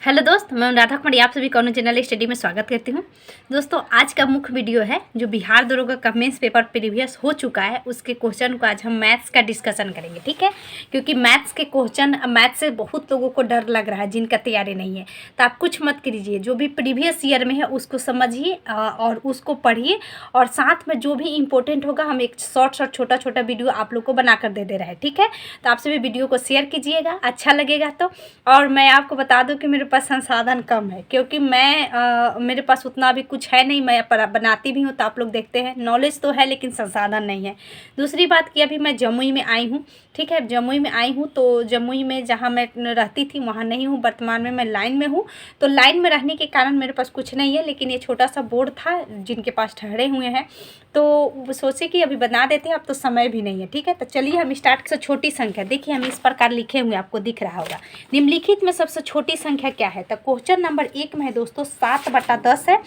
Hello दोस्त, मैं राधा कुमारी आप सभी कॉर्नर चैनल स्टडी में स्वागत करती हूँ। दोस्तों, आज का मुख्य वीडियो है जो बिहार दरोगा का मेंस पेपर प्रीवियस हो चुका है, उसके क्वेश्चन को आज हम मैथ्स का डिस्कशन करेंगे। ठीक है, क्योंकि मैथ्स के क्वेश्चन, मैथ्स से बहुत लोगों को डर लग रहा है जिनका तैयारी नहीं है। तो आप कुछ मत कीजिए, जो भी प्रीवियस ईयर में है उसको समझिए और उसको पढ़िए, और साथ में जो भी इंपॉर्टेंट होगा हम एक शॉर्ट छोटा छोटा वीडियो आप लोग को बना कर दे रहे हैं। ठीक है, तो आप सभी वीडियो को शेयर कीजिएगा, अच्छा लगेगा तो। और मैं आपको बता दूं कि मेरे पास संसाधन कम है, क्योंकि मेरे पास उतना भी कुछ है नहीं। मैं बनाती भी हूँ तो आप लोग देखते हैं, नॉलेज तो है लेकिन संसाधन नहीं है। दूसरी बात कि अभी मैं जमुई में आई हूँ। ठीक है, जमुई में आई हूँ तो जमुई में जहाँ मैं रहती थी वहाँ नहीं हूँ, वर्तमान में मैं लाइन में हूँ। तो लाइन में रहने के कारण मेरे पास कुछ नहीं है, लेकिन ये छोटा सा बोर्ड था जिनके पास ठहरे हुए हैं, तो सोचे कि अभी बना देते हैं, अब तो समय भी नहीं है। ठीक है, तो चलिए हम स्टार्ट से छोटी संख्या देखिए, हम इस प्रकार लिखे हुए आपको दिख रहा होगा। निम्नलिखित में सबसे छोटी संख्या क्या है? तो क्वेश्चन नंबर 1 में है दोस्तों 7/10 है,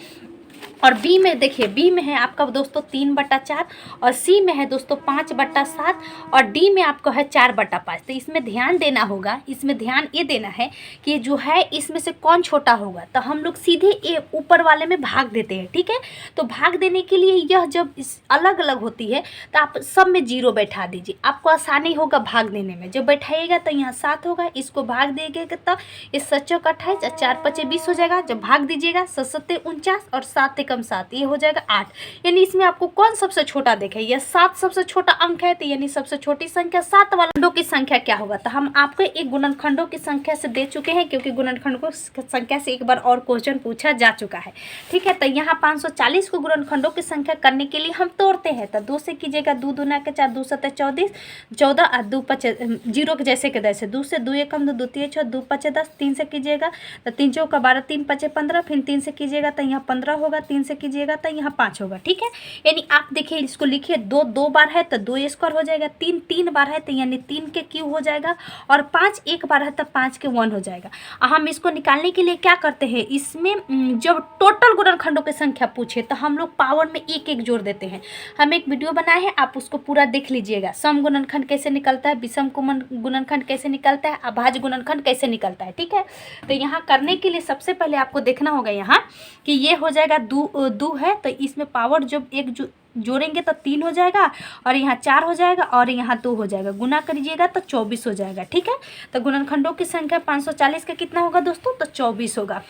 और बी में देखिए, बी में है आपका दोस्तों 3/4, और सी में है दोस्तों 5/7, और डी में आपको है 4/5। तो इसमें ध्यान देना होगा, इसमें ध्यान ये देना है कि जो है इसमें से कौन छोटा होगा। तो हम लोग सीधे ए ऊपर वाले में भाग देते हैं। ठीक है, तो भाग देने के लिए यह जब इस अलग अलग होती है तो आप सब में 0 बैठा दीजिए, आपको आसानी होगा भाग देने में। जब बैठाइएगा तो यहाँ 7 होगा, इसको भाग देगा तो इस 7 × 28 और 4 × 5 = 20 हो जाएगा। जब भाग दीजिएगा 7 × 49 और 7 × 7, ये हो जाएगा 8। यानी इसमें आपको कौन सबसे छोटा देखे? यह 7 सबसे छोटा अंक है, तो यानी सबसे छोटी संख्या 7 वाला खंडों की संख्या क्या होगा? तो हम आपको एक गुणनखंडों की संख्या से दे चुके हैं, क्योंकि गुणनखंडों की संख्या से एक बार और क्वेश्चन पूछा जा चुका है। ठीक है, तो यहाँ 540 को गुणनखंडों की संख्या करने के लिए हम तोड़ते हैं। तो 2 से कीजिएगा, 2 दूना के 4, 2 7 14, 14 और 2 5 0 के जैसे के तैसे। 2 से 2 1 2 3 6, 2 5 10, 3 से कीजिएगा तो 3 4 12, 3 5 15, फिर 3 से कीजिएगा तो यहाँ 15 होगा, 3 से कीजिएगा तो यहाँ 5 होगा। ठीक है, यानी आप देखिए, इसको लिखिए, 2 2 बार है तो 2 स्क्वायर हो जाएगा, 3 3 बार है तो यानी 3 के क्यूब हो जाएगा, और 5 1 बार है तो 5 के 1 हो जाएगा। हम इसको निकालने के लिए क्या करते हैं, इसमें जब टोटल गुणनखंडों की संख्या पूछे तो हम लोग पावर में 1 1 जोड़ देते हैं। हम एक वीडियो बनाए हैं, आप उसको पूरा देख लीजिएगा। सम गुणनखंड कैसे निकलता है, विषम गुणनखंड कैसे निकलता है, अभाज्य गुणनखंड कैसे निकलता है। ठीक है, तो यहाँ करने के लिए सबसे पहले आपको देखना होगा यहाँ कि ये हो जाएगा 2 है, तो इसमें पावर जब 1 जोड़ेंगे तो 3 हो जाएगा, और यहाँ 4 हो जाएगा, और यहाँ 2 हो जाएगा। गुना करिएगा तो 24 हो जाएगा। ठीक है, तो गुणनखंडों की संख्या 540 का कितना होगा दोस्तों? तो 24 होगा।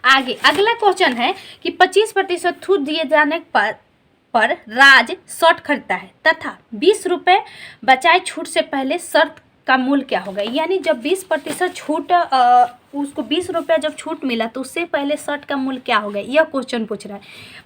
आगे अगला क्वेश्चन है कि 25% छूट दिए जाने पर राज शर्ट खरीदता है तथा 20 रुपये बचाए छूट से पहले शर्ट का मूल्य क्या होगा? यानी जब 20% छूट, उसको 20 रुपया जब छूट मिला तो उससे पहले शर्ट का मूल्य क्या होगा? यह क्वेश्चन पूछ रहा है।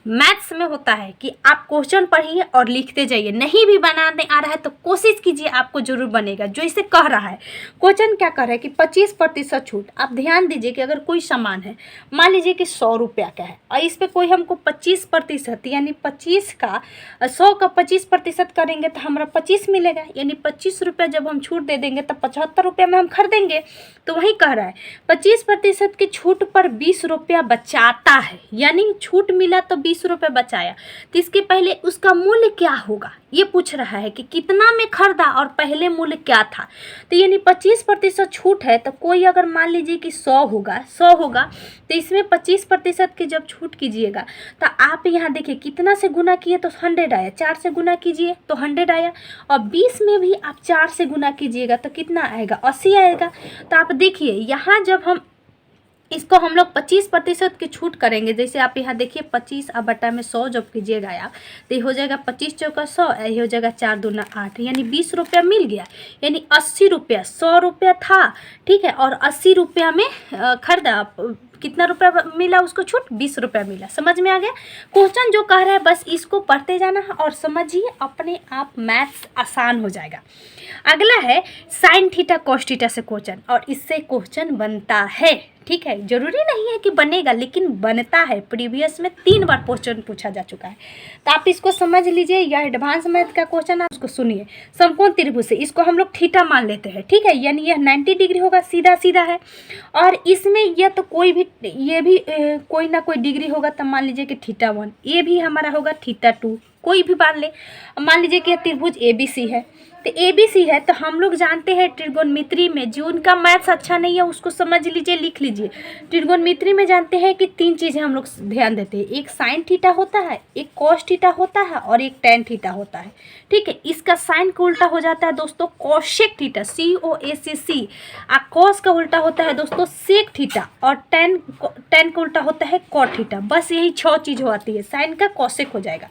मैथ्स में होता है कि आप क्वेश्चन पढ़िए और लिखते जाइए, नहीं भी बनाने आ रहा है तो कोशिश कीजिए, आपको जरूर बनेगा। जो इसे कह रहा है, क्वेश्चन क्या कह रहा है कि 25% छूट। आप ध्यान दीजिए कि अगर कोई सामान है, मान लीजिए कि 100 रुपया का है, और इस पर कोई हमको 25% यानी 25 का 100 का 25% करेंगे तो हमारा 25 मिलेगा। यानी 25 रुपया जब हम छूट दे देंगे तो 75 रुपया में हम खरीदेंगे। तो वही कह रहा है 25% की छूट पर 20 रुपया बचाता है, यानी छूट मिला तो 20 रुपये बचाया, तो इसके पहले उसका मूल्य क्या होगा ये पूछ रहा है कि कितना में खरीदा और पहले मूल्य क्या था। तो यानी 25% छूट है, तो कोई अगर मान लीजिए कि 100 होगा तो इसमें 25% की जब छूट कीजिएगा तो आप यहाँ देखिए कितना से गुना किए तो 100 आया, 4 से गुना कीजिए तो 100 आया, और 20 में भी आप 4 से गुना कीजिएगा तो कितना आएगा? 80 आएगा। तो आप देखिए यहाँ जब हम इसको हम लोग 25% की छूट करेंगे, जैसे आप यहाँ देखिए 25/100 जब कीजिएगा आप तो ये हो जाएगा 25 चौका 100, ये हो जाएगा 4 दूना 8, यानी 20 रुपया मिल गया। यानी 80 रुपया, 100 रुपया था, ठीक है, और 80 रुपया में खरीदा, कितना रुपया मिला उसको छूट? 20 रुपया मिला। समझ में आ गया? क्वेश्चन जो कह रहा है बस इसको पढ़ते जाना है और समझिए, अपने आप मैथ्स आसान हो जाएगा। अगला है साइन थीटा कॉस थीटा से क्वेश्चन, और इससे क्वेश्चन बनता है। ठीक है, जरूरी नहीं है कि बनेगा, लेकिन बनता है। प्रीवियस में 3 बार क्वेश्चन पूछा जा चुका है, तो आप इसको समझ लीजिए। यह एडवांस मैथ का क्वेश्चन है, उसको सुनिए। समकोण त्रिभुज से इसको हम लोग थीटा मान लेते हैं। ठीक है, यानी यह 90 डिग्री होगा, सीधा सीधा है, और इसमें यह तो कोई भी, ये भी कोई ना कोई डिग्री होगा, तो मान लीजिए कि θ1, ये भी हमारा होगा θ2, कोई भी मान लीजिए कि त्रिभुज ABC है, तो ABC है तो हम लोग जानते हैं त्रिकोणमिति में, जो उनका मैथ्स अच्छा नहीं है उसको समझ लीजिए, लिख लीजिए। त्रिकोणमिति में जानते हैं कि 3 चीज़ें हम लोग ध्यान देते हैं, एक साइन थीटा होता है, एक कॉस थीटा होता है और एक टेन थीटा होता है। ठीक है, इसका साइन का उल्टा हो जाता है दोस्तों कोसेक थीटा, COSEC। कॉस का उल्टा होता है दोस्तों सेक थीटा, और टेन का उल्टा होता है कॉट थीटा। बस यही 6 चीज़ होती है, साइन का कोसेक हो जाएगा।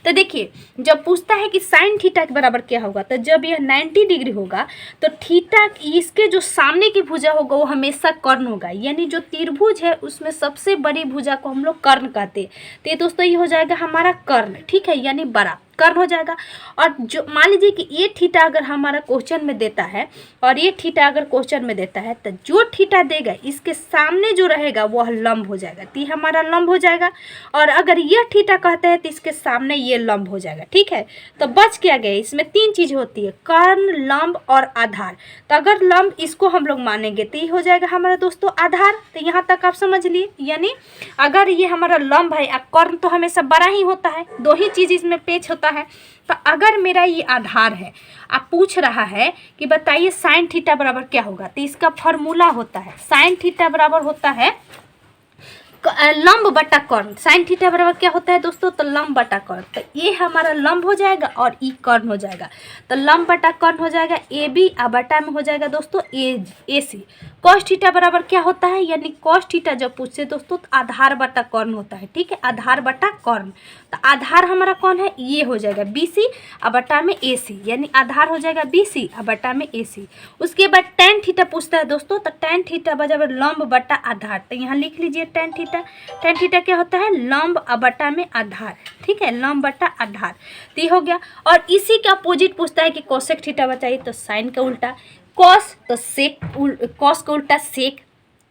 तो देखिए जब पूछता है कि साइन थीटा के बराबर क्या होगा, तो जब यह 90 डिग्री होगा तो थीटा इसके जो सामने की भुजा होगा वो हमेशा कर्ण होगा, यानी जो त्रिभुज है उसमें सबसे बड़ी भुजा को हम लोग कर्ण कहते हैं। तो ये दोस्तों ये हो जाएगा हमारा कर्ण, ठीक है, यानी बड़ा कर्ण हो जाएगा। और जो मान लीजिए कि ये थीटा अगर हमारा क्वेश्चन में देता है और ये थीटा अगर क्वेश्चन में देता है, तो जो थीटा देगा इसके सामने जो रहेगा वह लंब हो जाएगा, तो ये हमारा लंब हो जाएगा। और अगर यह थीटा कहता है तो इसके सामने ये लंब हो जाएगा। ठीक है, तो बच क्या गया, इसमें 3 चीज़ होती है, कर्ण, लंब और आधार। तो अगर लंब इसको हम लोग मानेंगे तो ये हो जाएगा हमारा दोस्तों आधार। तो यहाँ तक आप समझ लिए, यानी अगर ये हमारा लंब है, कर्ण तो हमेशा बड़ा ही होता है, 2 ही चीज़ इसमें पेच होता है। तो अगर मेरा ये आधार है, आप पूछ रहा है कि बताइए साइन थीटा बराबर क्या होगा, तो इसका फॉर्मूला होता है साइन थीटा बराबर होता है लंब बटा कर्ण। साइन थीटा बराबर क्या होता है दोस्तों, तो लंब बटा कर्ण। तो ये हमारा लंब हो जाएगा और ई कर्ण हो जाएगा, तो लंब बटा कर्ण हो जाएगा AB, और बटा में हो जाएगा दोस्तों AC। कॉस थीटा बराबर क्या होता है, यानी कॉस थीटा जब पूछते दोस्तों तो आधार बटा कर्ण होता है। ठीक है, आधार बटा कर्ण। तो आधार हमारा कौन है, ये हो जाएगा BC और बटा में AC, यानी आधार हो जाएगा BC और बटा में AC। उसके बाद टेन थीटा पूछता है दोस्तों, तो टेन थीटा बराबर लंब बटा आधार। तो यहाँ लिख लीजिए टेन थीटा। टेन थीटा क्या होता है, लंब और बटा में आधार। ठीक है, लंब बटा आधार, तो ये हो गया। और इसी के अपोजिट पूछता है कि कोसेक थीटा बताइए, तो साइन का उल्टा कॉस, तो सेक, कॉस का उल्टा सेक,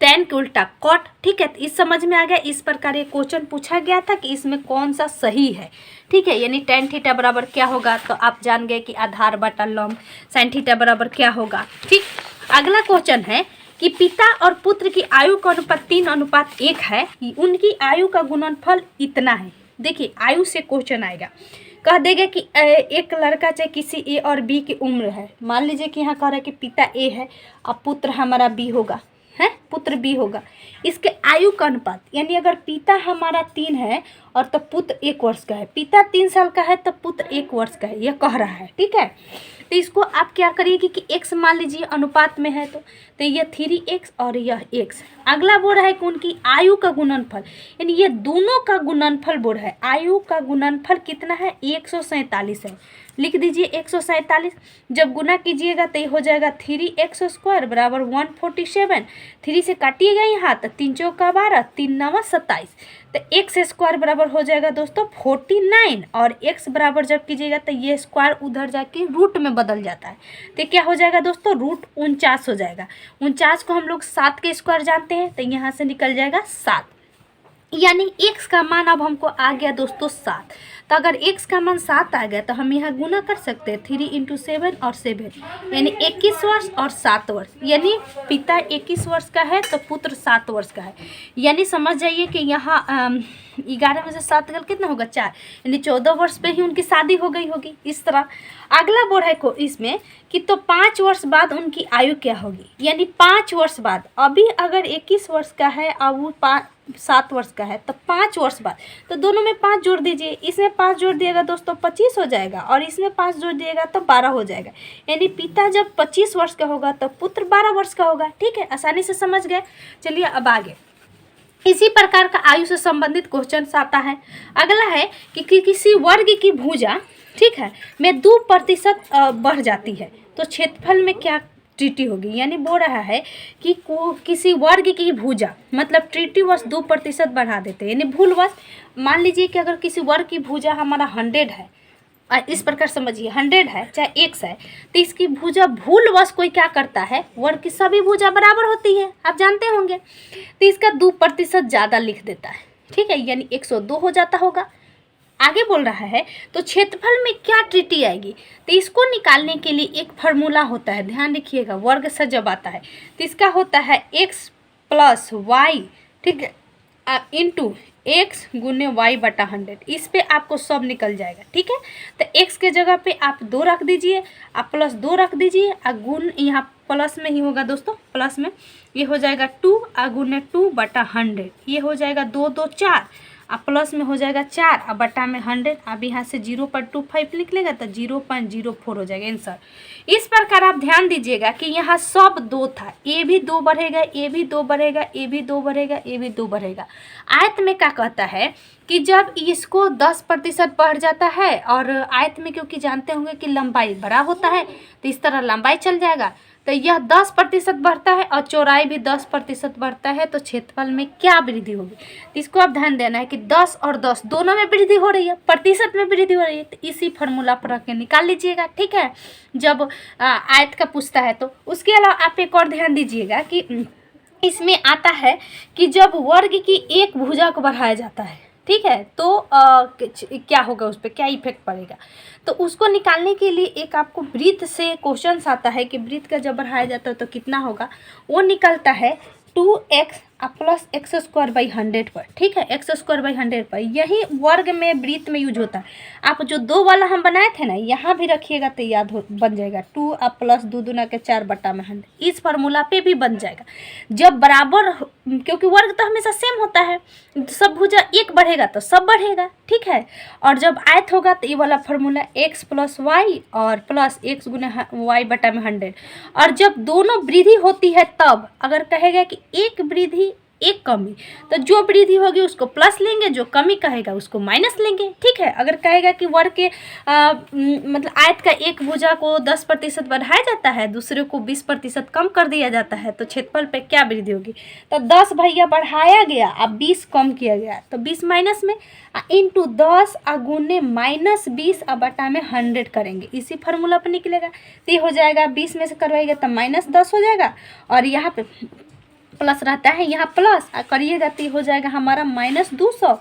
टेन का उल्टा कॉट। ठीक है, तो इस समझ में आ गया। इस प्रकार ये क्वेश्चन पूछा गया था कि इसमें कौन सा सही है। ठीक है, यानी टेन थीटा बराबर क्या होगा, तो आप जान गए कि आधार बटा लंब। साइन थीटा बराबर क्या होगा। ठीक, अगला क्वेश्चन है कि पिता और पुत्र की आयु का अनुपात 3:1 है, उनकी आयु का गुणनफल इतना है। देखिए आयु से क्वेश्चन आएगा, कह देगा कि एक लड़का चाहे किसी A और B की उम्र है। मान लीजिए कि यहाँ कह रहा है कि पिता A है और पुत्र हमारा B होगा, है पुत्र B होगा। इसके आयु का अनुपात, यानी अगर पिता हमारा 3 है और तो पुत्र 1 वर्ष का है, पिता 3 साल का है तो पुत्र 1 वर्ष का है, यह कह रहा है। ठीक है, तो इसको आप क्या करिएगी कि x मान लीजिए अनुपात में है, तो यह 3x और यह x। अगला बोल रहा है कि उनकी आयु का गुणनफल, यानी ये दोनों का गुणनफल बोल रहा है। आयु का गुणनफल कितना है, 147 है। लिख दीजिए 147। जब गुना कीजिएगा तो ये हो जाएगा 3x² बराबर 147। 3 से काटिएगा यहाँ तो 3 चौका 12, 3 नवा 27। तो x² बराबर हो जाएगा दोस्तों 49, और x बराबर जब कीजिएगा तो ये स्क्वायर उधर जाके रूट में बदल जाता है, तो क्या हो जाएगा दोस्तों, रूट 49 हो जाएगा। 49 को हम लोग 7 के स्क्वायर जानते हैं, तो यहाँ से निकल जाएगा 7, यानी x का मान अब हमको आ गया दोस्तों 7। तो अगर x का मान 7 आ गया तो हम यहाँ गुना कर सकते हैं, 3 × 7 और 7, यानी 21 वर्ष और 7 वर्ष। यानी पिता 21 वर्ष का है तो पुत्र 7 वर्ष का है। यानी समझ जाइए कि यहाँ 11 में से 7 गल कितना होगा, 4, यानी 14 वर्ष पे ही उनकी शादी हो गई होगी। इस तरह अगला बोल है को इसमें कि तो 5 वर्ष बाद उनकी आयु क्या होगी, यानी 5 वर्ष बाद। अभी अगर 21 वर्ष का है और वो 7 वर्ष का है, तो 5 वर्ष बाद, तो दोनों में 5 जोड़ दीजिए। इसमें 5 जोड़ दिएगा दोस्तों 25 हो जाएगा, और इसमें 5 जोड़ दिएगा तो 12 हो जाएगा। यानी पिता जब 25 वर्ष का होगा तो पुत्र 12 वर्ष का होगा। ठीक है, आसानी से समझ गए। चलिए अब आगे इसी प्रकार का आयु से संबंधित क्वेश्चन आता है। अगला है कि किसी वर्ग की भुजा, ठीक है, में 2% बढ़ जाती है तो क्षेत्रफल में क्या त्रुटि होगी। यानी बोल रहा है कि किसी वर्ग की भुजा, मतलब त्रुटिवश 2% बढ़ा देते हैं, यानी भूलवश। मान लीजिए कि अगर किसी वर्ग की भुजा हमारा 100 है, इस प्रकार समझिए 100 है चाहे x है, तो इसकी भुजा भूलवश कोई क्या करता है, वर्ग की सभी भुजा बराबर होती है, आप जानते होंगे, तो इसका 2% ज़्यादा लिख देता है। ठीक है, यानी 102 हो जाता होगा। आगे बोल रहा है तो क्षेत्रफल में क्या त्रुटि आएगी, तो इसको निकालने के लिए एक फार्मूला होता है, ध्यान रखिएगा। वर्ग से जब आता है तो इसका होता है x + y, ठीक है, इंटू एक्स गुने वाई बटा 100, इस पे आपको सब निकल जाएगा। ठीक है, तो एक्स के जगह पे आप 2 रख दीजिए, आप प्लस 2 रख दीजिए, और गुण यहाँ प्लस में ही होगा दोस्तों, प्लस में ये हो जाएगा 2 और गुने 2 बटा 100, ये हो जाएगा 2 2 4, अब प्लस में हो जाएगा 4 और बटा में 100। अब यहाँ से 0.25 निकलेगा तो 0.04 हो जाएगा आंसर। इस प्रकार आप ध्यान दीजिएगा कि यहाँ सब 2 था, ए भी 2 बढ़ेगा, ए भी 2 बढ़ेगा, ए भी 2 बढ़ेगा, ए भी 2 बढ़ेगा। आयत में क्या कहता है कि जब इसको 10% बढ़ जाता है, और आयत में क्योंकि जानते होंगे कि लंबाई बड़ा होता है तो इस तरह लंबाई चल जाएगा, तो यह 10% बढ़ता है और चौड़ाई भी 10% बढ़ता है, तो क्षेत्रफल में क्या वृद्धि होगी। तो इसको आप ध्यान देना है कि 10 और 10 दोनों में वृद्धि हो रही है, प्रतिशत में वृद्धि हो रही है, तो इसी फार्मूला पर रख के निकाल लीजिएगा। ठीक है, जब आयत का पूछता है तो। उसके अलावा आप एक और ध्यान दीजिएगा कि इसमें आता है कि जब वर्ग की एक भुजा को बढ़ाया जाता है, ठीक है, तो क्या होगा, उस पर क्या इफेक्ट पड़ेगा, तो उसको निकालने के लिए एक आपको वृत्त से क्वेश्चन आता है कि वृत्त का जब बढ़ाया जाता है तो कितना होगा, वो निकलता है 2x प्लस x²/100 पर। ठीक है, x²/100 पर, यही वर्ग में वृत्त में यूज होता है। आप जो 2 वाला हम बनाए थे ना, यहाँ भी रखिएगा तो याद हो बन जाएगा 2 प्लस 2 दूना के 4 बटा में 100, इस फार्मूला पे भी बन जाएगा। जब बराबर, क्योंकि वर्ग तो हमेशा सेम होता है, सब भुजा एक बढ़ेगा तो सब बढ़ेगा। ठीक है, और जब आयत होगा तो ये वाला फार्मूला x प्लस वाई और प्लस x गुने वाई बटा में 100, और जब दोनों वृद्धि होती है तब अगर कहेगा कि एक वृद्धि एक कमी, तो जो वृद्धि होगी उसको प्लस लेंगे, जो कमी कहेगा उसको माइनस लेंगे। ठीक है, अगर कहेगा कि वर्ग के मतलब आयत का एक भुजा को 10% बढ़ाया जाता है, दूसरे को 20% कम कर दिया जाता है, तो क्षेत्रफल पे क्या वृद्धि होगी, तो 10 भैया बढ़ाया गया, अब 20 कम किया गया, तो 20 माइनस में इंटू 10 गुने -20 बटा में 100 करेंगे, इसी फार्मूला पर निकलेगा। तो ये हो जाएगा 20 में से करवाइएगा तो -10 हो जाएगा, और यहाँ पे प्लस रहता है, यहाँ प्लस करिएगा तो हो जाएगा हमारा -200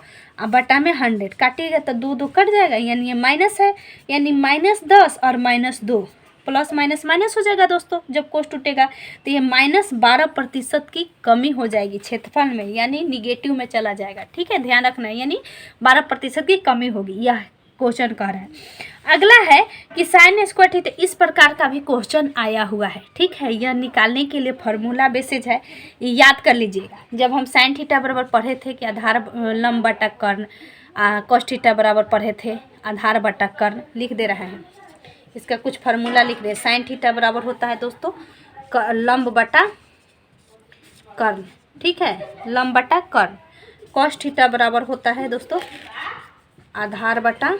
बटा में 100, काटिएगा तो 2 2 कट जाएगा, यानी ये माइनस है, यानी -10 और -2 प्लस माइनस माइनस हो जाएगा दोस्तों। जब कोस टूटेगा तो ये -12% की कमी हो जाएगी क्षेत्रफल में, यानी निगेटिव में चला जाएगा। ठीक है, ध्यान रखना है, यानी 12% की कमी होगी, यह क्वेश्चन कह रहा है। अगला है कि साइन स्क्वायर थीटा, इस प्रकार का भी क्वेश्चन आया हुआ है। ठीक है, यह निकालने के लिए फार्मूला बेसिस है, ये याद कर लीजिएगा। जब हम साइन थीटा बराबर पढ़े थे कि आधार लंब बटा कर्ण, कॉस थीटा बराबर पढ़े थे आधार बटा कर्ण, लिख दे रहे हैं, इसका कुछ फार्मूला लिख रहे हैं। साइन थीटा बराबर होता है दोस्तों लंब बटा कर्ण, ठीक है, लंब बटा कर्ण। कॉस थीटा बराबर होता है दोस्तों आधार बटा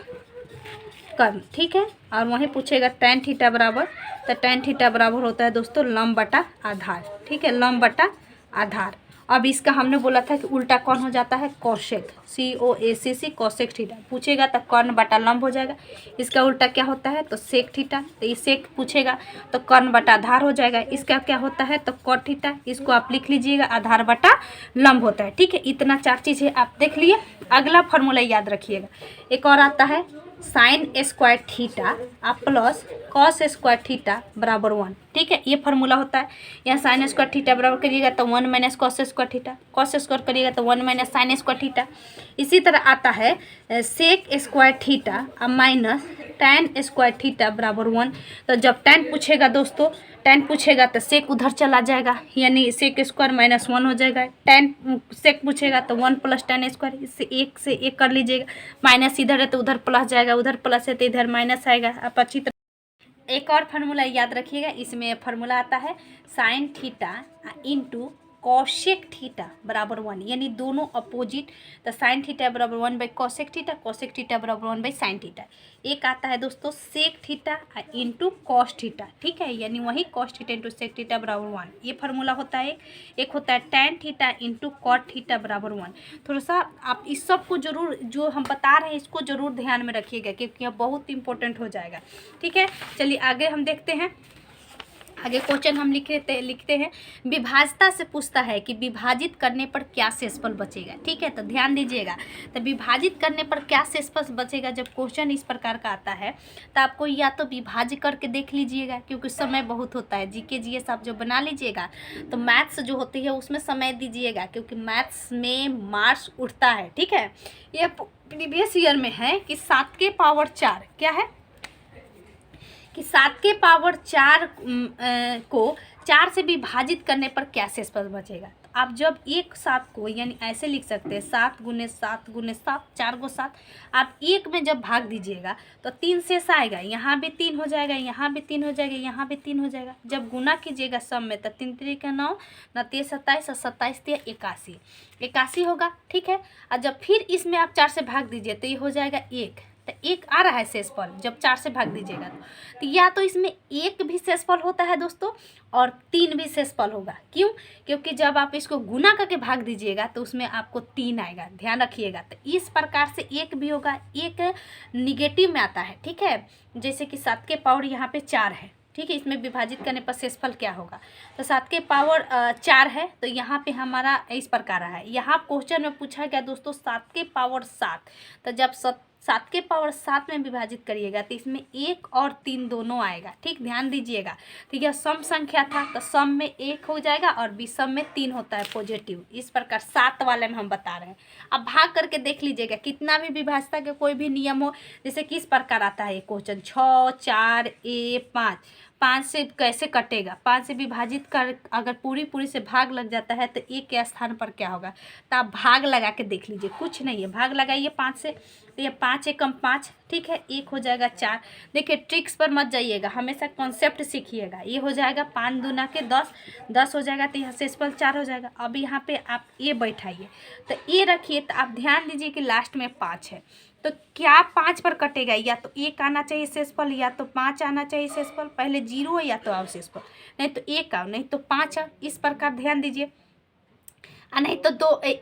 कर्ण, ठीक है, और वहीं पूछेगा टैन थीटा बराबर, तो टैन थीटा बराबर होता है दोस्तों लंब बटा आधार। ठीक है, लंब बटा आधार। अब इसका हमने बोला था कि उल्टा कौन हो जाता है, कोसेक, COSEC कोसेक थीटा। पूछेगा तो कर्ण बटा लंब हो जाएगा, इसका उल्टा क्या होता है तो सेक थीटा, तो ये सेक पूछेगा तो कर्ण बटा आधार हो जाएगा। इसका क्या होता है तो कॉट थीटा, इसको आप लिख लीजिएगा आधार बटा लंब होता है। ठीक है, इतना 4 चीज़ है, आप देख लिए। अगला फार्मूला याद रखिएगा, एक और आता है sine square theta plus cos square theta बराबर 1। ठीक है, ये फार्मूला होता है। यहाँ साइन स्क्वायर थीटा बराबर करिएगा तो 1 minus cos square theta, cos square करिएगा तो 1 माइनस साइन स्क्वायर थीटा। इसी तरह आता है sec square theta minus tan square theta बराबर 1। तो जब टैन पूछेगा दोस्तों, टैन पूछेगा तो सेक उधर चला जाएगा, यानी सेक स्क्वायर -1 हो जाएगा। टैन सेक पूछेगा तो 1 प्लस टैन स्क्वायर, इससे एक से एक कर लीजिएगा, माइनस इधर है तो उधर प्लस जाएगा, उधर प्लस है तो इधर माइनस आएगा। आप अच्छी तरह एक और फार्मूला याद रखिएगा, इसमें फार्मूला आता है sine theta into cosec theta बराबर 1, यानी दोनों अपोजिट, तो साइन थीटा बराबर 1 बाई कॉसेक थीटा बराबर 1 बाई साइन थीटा। एक आता है दोस्तों sec theta into cos theta, ठीक है, यानी वही cos theta into sec theta बराबर 1, ये फार्मूला होता है। एक होता है tan theta into cot theta बराबर 1। थोड़ा सा आप इस सब को जरूर, जो हम बता रहे हैं इसको जरूर ध्यान में रखिएगा, क्योंकि यह बहुत इंपॉर्टेंट हो जाएगा। ठीक है, चलिए आगे हम देखते हैं। आगे क्वेश्चन हम लिखते हैं, विभाज्यता से पूछता है कि विभाजित करने पर क्या शेषफल बचेगा। ठीक है, तो ध्यान दीजिएगा। तो विभाजित करने पर क्या शेषफल बचेगा, जब क्वेश्चन इस प्रकार का आता है तो आपको या तो विभाज्य करके देख लीजिएगा, क्योंकि समय बहुत होता है। जीके जीएस आप जो बना लीजिएगा, तो मैथ्स जो होती है उसमें समय दीजिएगा, क्योंकि मैथ्स में मार्क्स उठता है। ठीक है, ये प्रीवियस ईयर में है कि 7 के पावर 4 क्या है कि 7 के पावर 4 को 4 से विभाजित करने पर क्या शेषफल बचेगा। तो आप जब एक 7 को यानी ऐसे लिख सकते हैं 7 गुने 7 गुने 7, 4 को 7, आप एक में जब भाग दीजिएगा तो 3 शेष आएगा, यहाँ भी 3 हो जाएगा, यहाँ भी 3 हो जाएगा, यहाँ भी 3 हो जाएगा। जब गुना कीजिएगा सब में तो 3 3 का 9, 9 3 27 और 27 3 81, 81 होगा। ठीक है, और जब फिर इसमें आप 4 से भाग दीजिए तो ये हो जाएगा 1, तो 1 आ रहा है शेषफल जब 4 से भाग दीजिएगा तो या तो इसमें 1 भी शेषफल होता है दोस्तों और 3 भी शेषफल होगा। क्यों? क्योंकि जब आप इसको गुना करके भाग दीजिएगा तो उसमें आपको 3 आएगा, ध्यान रखिएगा। तो इस प्रकार से 1 भी होगा, 1 निगेटिव में आता है। ठीक है, जैसे कि 7 के पावर यहाँ पे 4 है। ठीक है, इसमें विभाजित करने पर शेषफल क्या होगा, तो 7 के पावर 4 है, तो यहाँ पे हमारा इस प्रकार रहा है। यहाँ क्वेश्चन में पूछा गया दोस्तों 7 के पावर 7, तो जब 7 के पावर 7 में विभाजित करिएगा तो इसमें 1 और 3 दोनों आएगा। ठीक, ध्यान दीजिएगा। ठीक है, सम संख्या था तो सम में 1 हो जाएगा और विषम में 3 होता है पॉजिटिव। इस प्रकार 7 वाले में हम बता रहे हैं। अब भाग करके देख लीजिएगा, कितना भी विभाज्यता के कोई भी नियम हो, जैसे किस प्रकार आता है ये क्वेश्चन 6 4 5, 5 से कैसे कटेगा, 5 से विभाजित कर अगर पूरी से भाग लग जाता है तो 1 के स्थान पर क्या होगा, तो आप भाग लगा के देख लीजिए, कुछ नहीं है, भाग लगाइए 5 से, तो ये 5 एकम 5। ठीक है, 1 हो जाएगा 4। देखिए ट्रिक्स पर मत जाइएगा, हमेशा कॉन्सेप्ट सीखिएगा। ये हो जाएगा 5 दूना के 10, 10 हो जाएगा, तो यहाँ शेषफल 4 हो जाएगा। अब यहाँ पे आप ये बैठाइए, तो ये रखिए, तो आप ध्यान दीजिए कि लास्ट में 5 है, तो क्या 5 पर कटेगा, या तो 1 आना चाहिए शेषफल या तो 5 आना चाहिए शेषफल। पहले 0 है या तो आओ शेषफल, नहीं तो 1 आओ, नहीं तो 5 आओ। इस प्रकार ध्यान दीजिए, नहीं तो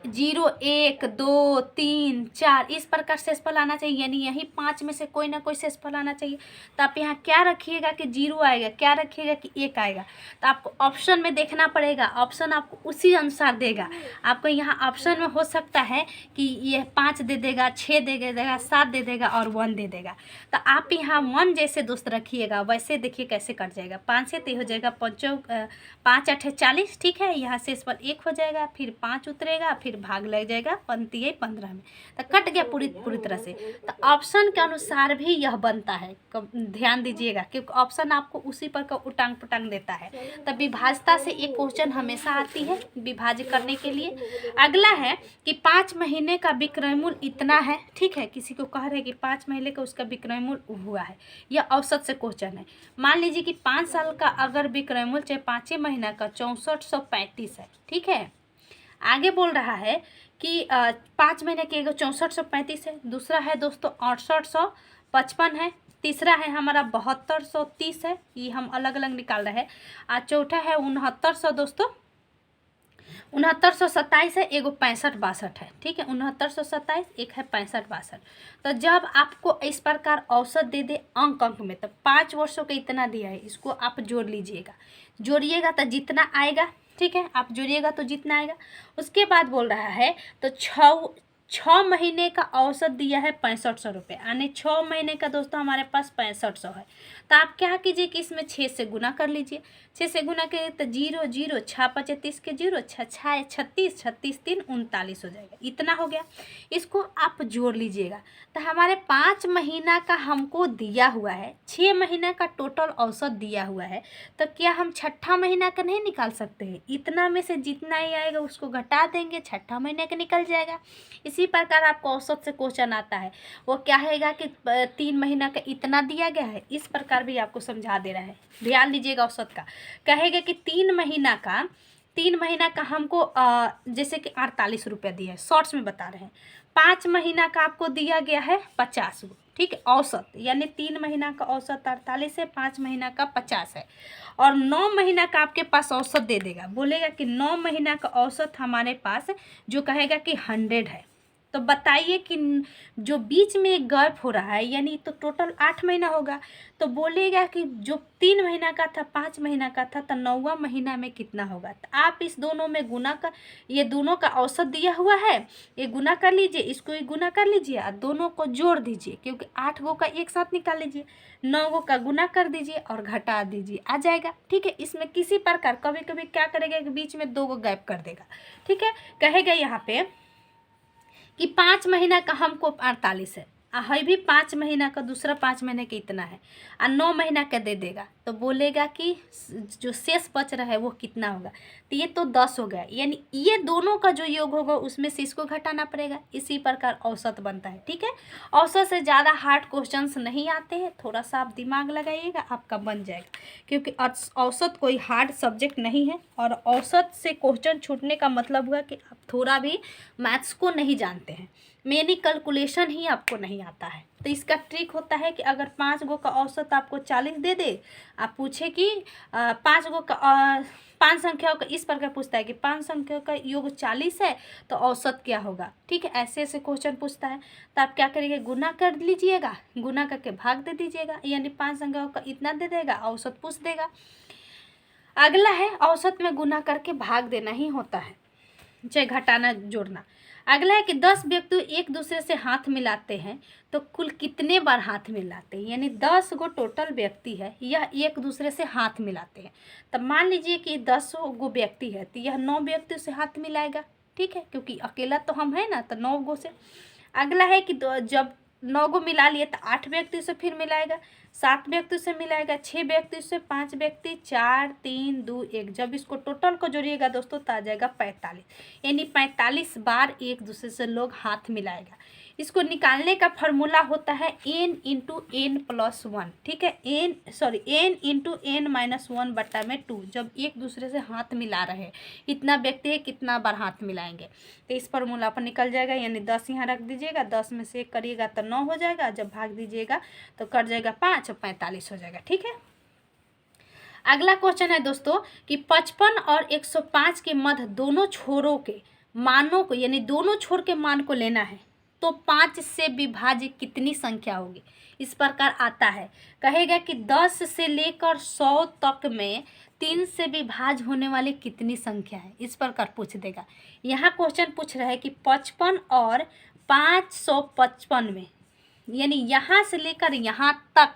0 1 2 3 4 इस प्रकार शेषफल आना चाहिए, यानी यही 5 में से कोई ना कोई शेषफल आना चाहिए। तो आप यहाँ क्या रखिएगा कि 0 आएगा, क्या रखिएगा कि 1 आएगा। तो आपको ऑप्शन में देखना पड़ेगा, ऑप्शन आपको उसी अनुसार देगा। आपको यहाँ ऑप्शन में हो सकता है कि ये 5 दे देगा, 6 दे देगा, 7 दे देगा और 1 दे देगा। तो आप यहाँ 1 जैसे दोस्त रखिएगा, वैसे देखिए कैसे कट जाएगा। 5 से तो हो जाएगा 5 8 40। ठीक है, यहाँ शेषफल 1 हो जाएगा, फिर 5 उतरेगा, फिर भाग लग जाएगा 15 में, तो कट गया पूरी तरह से। तो ऑप्शन के अनुसार भी यह बनता है, ध्यान दीजिएगा, क्योंकि ऑप्शन आपको उसी पर का उटांग पुटांग देता है। तब विभाज्यता से एक क्वेश्चन हमेशा आती है विभाज्य करने के लिए। अगला है कि 5 महीने का विक्रय मूल्य इतना है। ठीक है, किसी को कह रहे हैं कि 5 महीने का उसका विक्रय मूल्य हुआ है, यह औसत से क्वेश्चन है। मान लीजिए कि 5 साल का अगर विक्रय मूल्य चाहे 5 महीना का 6435 है। ठीक है, आगे बोल रहा है कि 5 महीने के 6435 है, दूसरा है दोस्तों 6855 है, तीसरा है हमारा 7230 है, ये हम अलग अलग निकाल रहे हैं, और चौथा है 6900 दोस्तों 6927 है, एगो 6562 है। ठीक है, 6927, एक है 6562। तो जब आपको इस प्रकार औसत दे दे अंक में, तो 5 वर्षों का इतना दिया है, इसको आप जोड़ लीजिएगा, जोड़िएगा तो जितना आएगा। ठीक है, आप जोड़िएगा तो जितना आएगा। उसके बाद बोल रहा है तो 6 महीने का औसत दिया है 6500 रुपये, यानी 6 महीने का दोस्तों हमारे पास 6500 है। तो आप क्या कीजिए कि इसमें 6 से गुना कर लीजिए, 6 से गुना करिए तो 0 0 6 35 के 0 6 6 36 36 3 39 हो जाएगा, इतना हो गया। इसको आप जोड़ लीजिएगा, तो हमारे 5 महीना का हमको दिया हुआ है, 6 महीना का टोटल औसत दिया हुआ है, तो क्या हम छठा महीना का नहीं निकाल सकते हैं? इतना में से जितना ही आएगा उसको घटा देंगे, छठा महीने का निकल जाएगा। इसी प्रकार आपको औसत से क्वेश्चन आता है, वो क्या है कि 3 महीना का इतना दिया गया है, इस प्रकार भी आपको समझा दे रहा है। ध्यान दीजिएगा, औसत का कहेगा कि 3 महीना का हमको जैसे कि 48 रुपया दिया है, शॉर्ट्स में बता रहे हैं। 5 महीना का आपको दिया गया है 50 गो। ठीक है, औसत यानी 3 महीना का औसत 48 है, 5 महीना का 50 है, और 9 महीना का आपके पास औसत दे देगा, बोलेगा कि 9 महीना का औसत हमारे पास जो कहेगा कि 100 है। तो बताइए कि जो बीच में गैप हो रहा है यानी तो टोटल 8 महीना होगा। तो बोलेगा कि जो 3 महीना का था 5 महीना का था तो 9वां महीना में कितना होगा। तो आप इस दोनों में गुना कर, ये दोनों का औसत दिया हुआ है, ये गुना कर लीजिए, इसको ही गुना कर लीजिए और दोनों को जोड़ दीजिए, क्योंकि 8 गो का एक साथ निकाल लीजिए, 9 गो का गुना कर दीजिए और घटा दीजिए, आ जाएगा। ठीक है, इसमें किसी प्रकार कभी कभी क्या करेगा कि बीच में 2 गो गैप कर देगा। ठीक है, कहेगा यहाँ पे कि 5 महीना का हमको 48 है, है भी 5 महीना का, दूसरा 5 महीने का इतना है और 9 महीना का दे देगा। तो बोलेगा कि जो शेष बच रहा है वो कितना होगा। तो ये तो 10 हो गया, यानी ये दोनों का जो योग होगा उसमें से इसको घटाना पड़ेगा। इसी प्रकार औसत बनता है। ठीक है, औसत से ज़्यादा हार्ड क्वेश्चंस नहीं आते हैं, थोड़ा सा आप दिमाग लगाइएगा, आपका बन जाएगा, क्योंकि औसत कोई हार्ड सब्जेक्ट नहीं है। और औसत से क्वेश्चन छूटने का मतलब हुआ कि आप थोड़ा भी मैथ्स को नहीं जानते हैं, मेनी कैलकुलेशन ही आपको नहीं आता है। तो इसका ट्रिक होता है कि अगर 5 गो का औसत आपको 40 दे दे, आप पूछे कि 5 गो का 5 संख्याओं का इस प्रकार पूछता है कि 5 संख्याओं का योग 40 है तो औसत क्या होगा। ठीक है, ऐसे ऐसे क्वेश्चन पूछता है। तो आप क्या करिएगा, गुना कर लीजिएगा, गुना करके भाग दे दीजिएगा, यानी 5 संख्याओं का इतना दे देगा, औसत पूछ देगा। अगला है औसत में गुना करके भाग देना ही होता है, चाहे घटाना जोड़ना। अगला है कि 10 व्यक्ति एक दूसरे से हाथ मिलाते हैं तो कुल कितने बार हाथ मिलाते हैं, यानी 10 गो टोटल व्यक्ति है, यह एक दूसरे से हाथ मिलाते हैं। तब मान लीजिए कि 10 गो व्यक्ति है तो यह 9 व्यक्ति से हाथ मिलाएगा। ठीक है, क्योंकि अकेला तो हम है ना, तो 9 गो से। अगला है कि जब 9 गो मिला लिए तो 8 व्यक्ति से फिर मिलाएगा, 7 व्यक्ति से मिलाएगा, 6 व्यक्ति से, 5 व्यक्ति, 4 3 2 1। जब इसको टोटल को जोड़िएगा दोस्तों तो आ जाएगा 45, यानी 45 बार एक दूसरे से लोग हाथ मिलाएगा। इसको निकालने का फॉर्मूला होता है n इंटू एन प्लस 1। ठीक है, n इंटू एन माइनस 1 बट्टा में 2। जब एक दूसरे से हाथ मिला रहे हैं, इतना व्यक्ति है, कितना बार हाथ मिलाएंगे, तो इस फॉर्मूला पर निकल जाएगा। यानी 10 यहाँ रख दीजिएगा, 10 में से 1 करिएगा तो 9 हो जाएगा, जब भाग दीजिएगा तो कट जाएगा 5 और 45 हो जाएगा। ठीक है, अगला क्वेश्चन है दोस्तों कि 55 और 105 के मध्य दोनों छोरों के मानों को, यानी दोनों छोर के मान को लेना है, तो 5 से विभाजित कितनी संख्या होगी। इस प्रकार आता है, कहेगा कि 10 से लेकर 100 तक में 3 से विभाज्य होने वाली कितनी संख्या है, इस प्रकार पूछ देगा। यहाँ क्वेश्चन पूछ रहा है कि 55 और 555 में, यानी यहाँ से लेकर यहाँ तक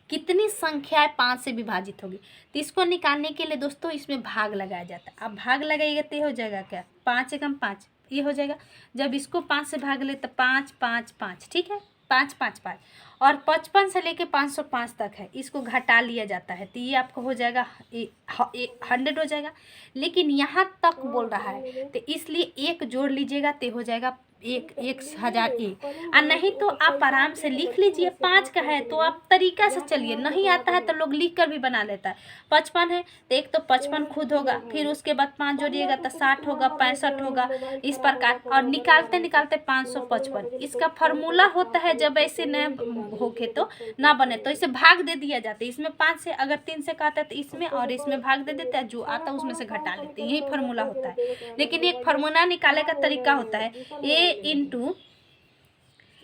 कितनी संख्याएं 5 से विभाजित होगी। तो इसको निकालने के लिए दोस्तों इसमें भाग लगाया जाता है। अब भाग लगाइएगा तो हो जाएगा क्या, 5 एकम 5, ये हो जाएगा। जब इसको 5 से भाग ले तो 5 5 5। ठीक है, 5 5 5। और 55 से लेके 505 तक है, इसको घटा लिया जाता है तो ये आपको हो जाएगा 100 हो जाएगा। लेकिन यहाँ तक बोल रहा है तो इसलिए 1 जोड़ लीजिएगा तो हो जाएगा 1001। और नहीं तो आप आराम से लिख लीजिए, 5 का है तो आप तरीका से चलिए, नहीं आता है तो लोग लिख कर भी बना लेता है। 55 है तो एक तो 55 खुद होगा, फिर उसके बाद 5 जोड़िएगा तो 60 होगा, 65 होगा, इस प्रकार। और निकालते निकालते 555। इसका फॉर्मूला होता है, जब ऐसे न होके तो ना बने तो इसे भाग दे दिया जाता है। इसमें 5 से अगर 3 से काटा तो इसमें, और इसमें भाग दे देते हैं, जो आता है उसमें से घटा लेते हैं, यही फॉर्मूला होता है। लेकिन एक फॉर्मूला निकालने का तरीका होता है a into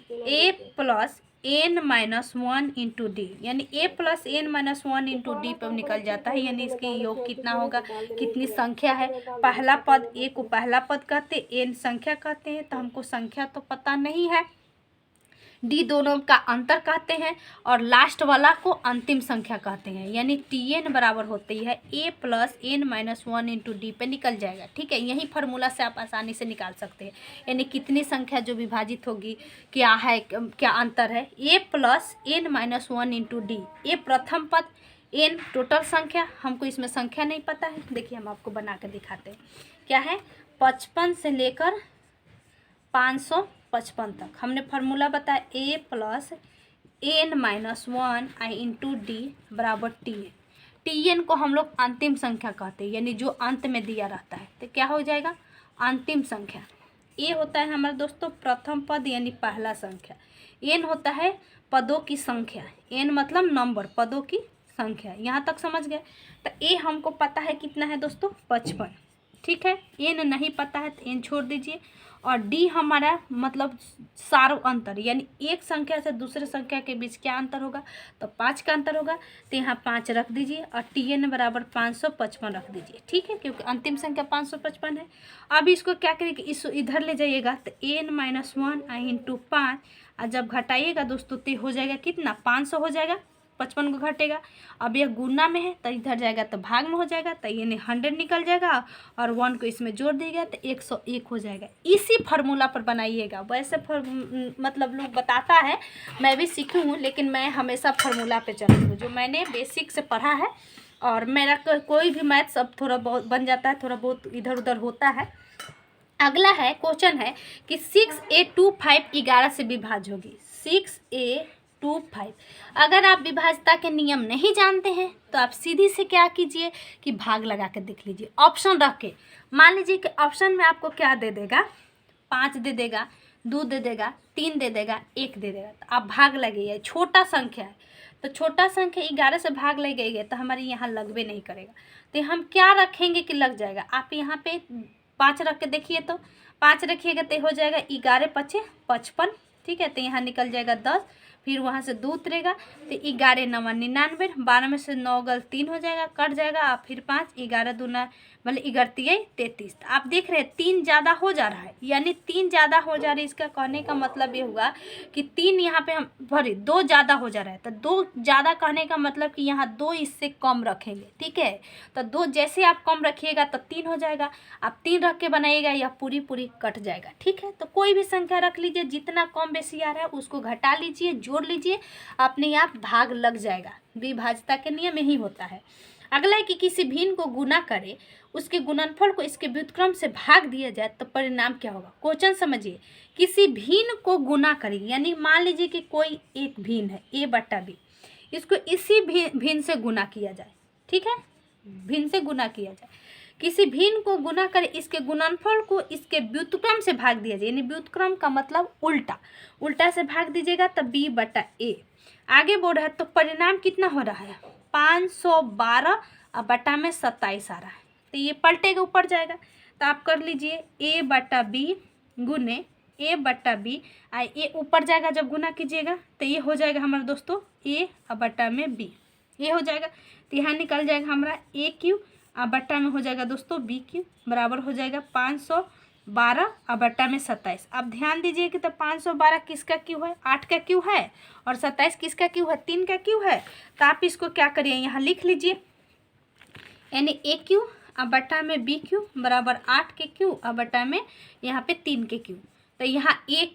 a plus n minus 1 into d, यानी a plus n minus 1 into d पर निकल जाता है। यानी इसके योग कितना होगा, कितनी संख्या है। पहला पद ए को पहला पद कहते, एन संख्या कहते हैं, तो हमको संख्या तो पता नहीं है, डी दोनों का अंतर कहते हैं, और लास्ट वाला को अंतिम संख्या कहते हैं। यानी Tn बराबर होती है a plus n minus 1 into d पे निकल जाएगा। ठीक है, यही फार्मूला से आप आसानी से निकाल सकते हैं। यानी कितनी संख्या जो विभाजित होगी, क्या है, क्या अंतर है, a plus n minus 1 into d. A प्रथम पद, एन टोटल संख्या, हमको इसमें संख्या नहीं पता है। देखिए हम आपको बना कर दिखाते हैं, क्या है, 55 से लेकर 555 तक हमने फार्मूला बताया a plus n minus 1 I into d बराबर Tn को हम लोग अंतिम संख्या कहते हैं, यानी जो अंत में दिया रहता है, तो क्या हो जाएगा, अंतिम संख्या। a होता है हमारे दोस्तों प्रथम पद, यानी पहला संख्या। n होता है पदों की संख्या, n मतलब नंबर, पदों की संख्या। यहाँ तक समझ गए। तो a हमको पता है कितना है दोस्तों, 55। ठीक है। एन नहीं पता है तो एन छोड़ दीजिए। और डी हमारा मतलब सारो अंतर, यानी एक संख्या से दूसरे संख्या के बीच क्या अंतर होगा, तो 5 का अंतर होगा, तो यहाँ 5 रख दीजिए और टी एन बराबर 555 रख दीजिए, ठीक है, क्योंकि अंतिम संख्या 555 है। अब इसको क्या करिए कि इस इधर ले जाइएगा तो n-1 इंटू 5, और जब घटाइएगा दोस्तों तो हो जाएगा कितना, 500 हो जाएगा, 55 को घटेगा। अब यह गुना में है तो इधर जाएगा तो भाग में हो जाएगा, तो ये 100 निकल जाएगा और 1 को इसमें जोड़ दीजिएगा तो 101 हो जाएगा। इसी फार्मूला पर बनाइएगा। वैसे मतलब लोग बताता है, मैं भी सीखी हूँ, लेकिन मैं हमेशा फार्मूला पे चलती हूँ जो मैंने बेसिक से पढ़ा है। और मेरा कोई भी मैथ्स अब थोड़ा बहुत बन जाता है, थोड़ा बहुत इधर उधर होता है। अगला है क्वेश्चन है कि 6a25 11 से विभाज्य होगी। 6a25, अगर आप विभाज्यता के नियम नहीं जानते हैं तो आप सीधी से क्या कीजिए कि भाग लगा के देख लीजिए, ऑप्शन रख के। मान लीजिए कि ऑप्शन में आपको क्या दे देगा, 5 दे देगा, 2 दे देगा, 3 दे देगा, 1 दे देगा, तो आप भाग लगाइए। छोटा संख्या है तो छोटा संख्या 11 से भाग लगाइए तो हमारे यहाँ लगबे नहीं करेगा, तो हम क्या रखेंगे कि लग जाएगा। आप यहाँ पे 5 रख के देखिए, तो 5 रखिएगा तो हो जाएगा 11×5 = 55, ठीक है, तो यहाँ निकल जाएगा 10, फिर वहाँ से 2 उतरेगा तो 11×9 = 99, 12 में से 9 गल 3 हो जाएगा, कट जाएगा, और फिर 5, 11×2 मतलब 11×3 = 33। तो आप देख रहे हैं 3 ज़्यादा हो जा रहा है, यानी 3 ज़्यादा हो जा रही है। इसका कहने का मतलब ये हुआ कि 3 यहाँ पे हम 2 ज़्यादा हो जा रहा है, तो 2 ज़्यादा कहने का मतलब कि यहाँ 2 इससे कम रखेंगे, ठीक है। तो 2 जैसे आप कम रखिएगा तो 3 हो जाएगा, आप 3 रख के बनाइएगा या पूरी कट जाएगा, ठीक है। तो कोई भी संख्या रख लीजिए, जितना कम बेसी आ रहा है उसको घटा लीजिए, जोड़ लीजिए, अपने आप भाग लग जाएगा। विभाज्यता के नियम यही होता है। अगला है कि किसी भिन्न को गुना करे, उसके गुणनफल को इसके व्युत्क्रम से भाग दिया जाए तो परिणाम क्या होगा। क्वेश्चन समझिए, किसी भिन्न को गुना करें, यानी मान लीजिए कि कोई एक भिन्न है a/b, इसको इसी भिन्न से गुना किया जाए, ठीक है, भिन्न से गुना किया जाए। किसी भिन्न को गुना करे, इसके गुणनफल को इसके व्युत्क्रम से भाग दिया जाए, यानी व्युत्क्रम का मतलब उल्टा से भाग दीजिएगा तो b/a। आगे बढ़ रहा है तो परिणाम कितना हो रहा है, 512 और बटा में 27 आ रहा है, तो ये पलटेगा ऊपर जाएगा। तो आप कर लीजिए a/b गुने a/b, ये ऊपर जाएगा जब गुना कीजिएगा तो ये हो जाएगा हमारा दोस्तों a और बटा में b, ये हो जाएगा। तो यहाँ निकल जाएगा हमारा a³ और बटा में हो जाएगा दोस्तों b³ बराबर हो जाएगा 512 और बटा में 27। अब ध्यान दीजिए कि तो 512 किसका क्यू है, 8 का क्यू है, और 27 किसका क्यू है, 3 का क्यू है। तो आप इसको क्या करिए, यहाँ लिख लीजिए, यानी a³ और बटा में b³ बराबर 8 के क्यू और बटा में यहाँ पे 3 के क्यू। तो यहाँ a³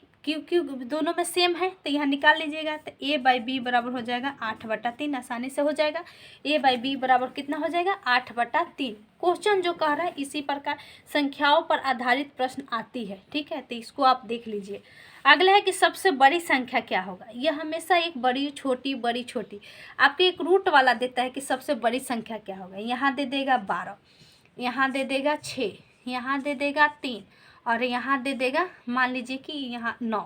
दोनों में सेम है तो यहाँ निकाल लीजिएगा, तो a/b बराबर हो जाएगा 8/3, आसानी से हो जाएगा। a/b बराबर कितना हो जाएगा, 8/3। क्वेश्चन जो कह रहा है इसी प्रकार संख्याओं पर आधारित प्रश्न आती है, ठीक है, तो इसको आप देख लीजिए। अगला है कि सबसे बड़ी संख्या क्या होगा। यह हमेशा एक बड़ी छोटी आपके एक रूट वाला देता है कि सबसे बड़ी संख्या क्या होगा। यहाँ दे देगा 12, यहाँ दे देगा 6, यहाँ दे देगा 3 और यहाँ दे देगा मान लीजिए कि यहाँ 9।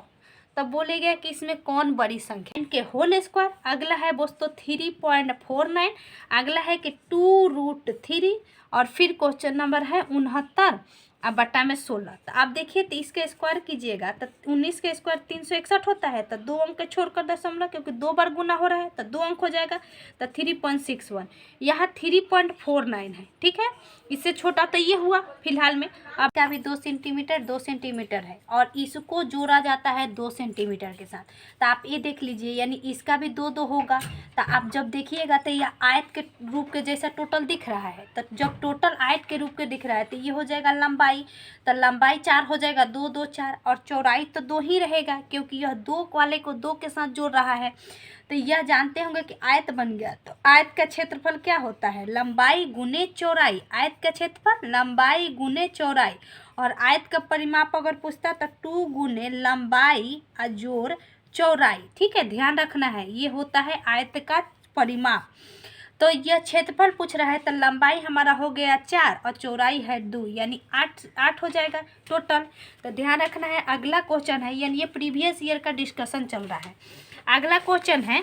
तब बोलेगा कि इसमें कौन बड़ी संख्या, इनके होल स्क्वायर। अगला है दोस्तों 3.49, अगला है कि 2√3, और फिर क्वेश्चन नंबर है 69 और बटा में 16। तो आप देखिए तो इसके स्क्वायर कीजिएगा तो 19 के स्क्वायर 361 होता है, तो 2 अंक छोड़कर दशमलव, क्योंकि 2 बार गुना हो रहा है तो 2 अंक हो जाएगा, तो 3.61। यहाँ 3.49 है, ठीक है, इससे छोटा तो ये हुआ फिलहाल में। अब का भी 2 सेंटीमीटर है और इसको जोड़ा जाता है 2 सेंटीमीटर के साथ, तो आप ये देख लीजिए, यानी इसका भी 2 होगा। तो आप जब देखिएगा तो यह आयत के रूप के जैसा टोटल दिख रहा है, तो जब टोटल आयत के रूप के दिख रहा है तो ये हो जाएगा लंबाई, तो लंबाई 4 हो जाएगा, 2 2 4, और चौड़ाई तो 2 ही रहेगा क्योंकि यह 2 वाले को 2 के साथ जोड़ रहा है। तो यह जानते होंगे कि आयत बन गया, तो आयत का क्षेत्रफल क्या होता है, लंबाई गुने चौड़ाई। आयत का क्षेत्रफल लंबाई गुने चौड़ाई, और आयत का परिमाप अगर पूछता तो 2 गुने लंबाई जोड़ चौड़ाई, ठीक है, ध्यान रखना है, ये होता है आयत का परिमाप। तो यह क्षेत्रफल पूछ रहा है, तो लंबाई हमारा हो गया 4 और चौड़ाई है 2, यानी 8 हो जाएगा टोटल। तो ध्यान रखना है। अगला क्वेश्चन है, यानी ये प्रीवियस ईयर का डिस्कशन चल रहा है। अगला क्वेश्चन है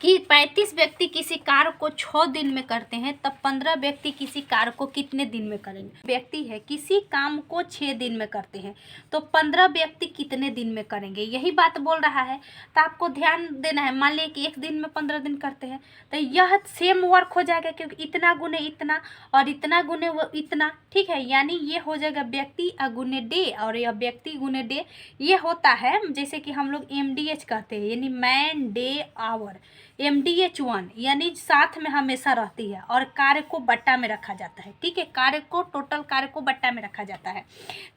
कि 35 व्यक्ति किसी कार्य को 6 दिन में करते हैं, तब 15 व्यक्ति किसी कार्य को कितने दिन में करेंगे। व्यक्ति है किसी काम को 6 दिन में करते हैं, तो 15 व्यक्ति कितने दिन में करेंगे, यही बात बोल रहा है। तो आपको ध्यान देना है, मान लिया कि एक दिन में 15 दिन करते हैं, तो यह सेम वर्क हो जाएगा, क्योंकि इतना गुने इतना और इतना गुने वो इतना, ठीक है। यानी ये हो जाएगा व्यक्ति गुने डे, और यह व्यक्ति गुने डे ये होता है जैसे कि हम लोग MDH कहते हैं, यानी मैन डे आवर। MDH1 यानी साथ में हमेशा रहती है, और कार्य को बट्टा में रखा जाता है, ठीक है। कार्य को, टोटल कार्य को बट्टा में रखा जाता है।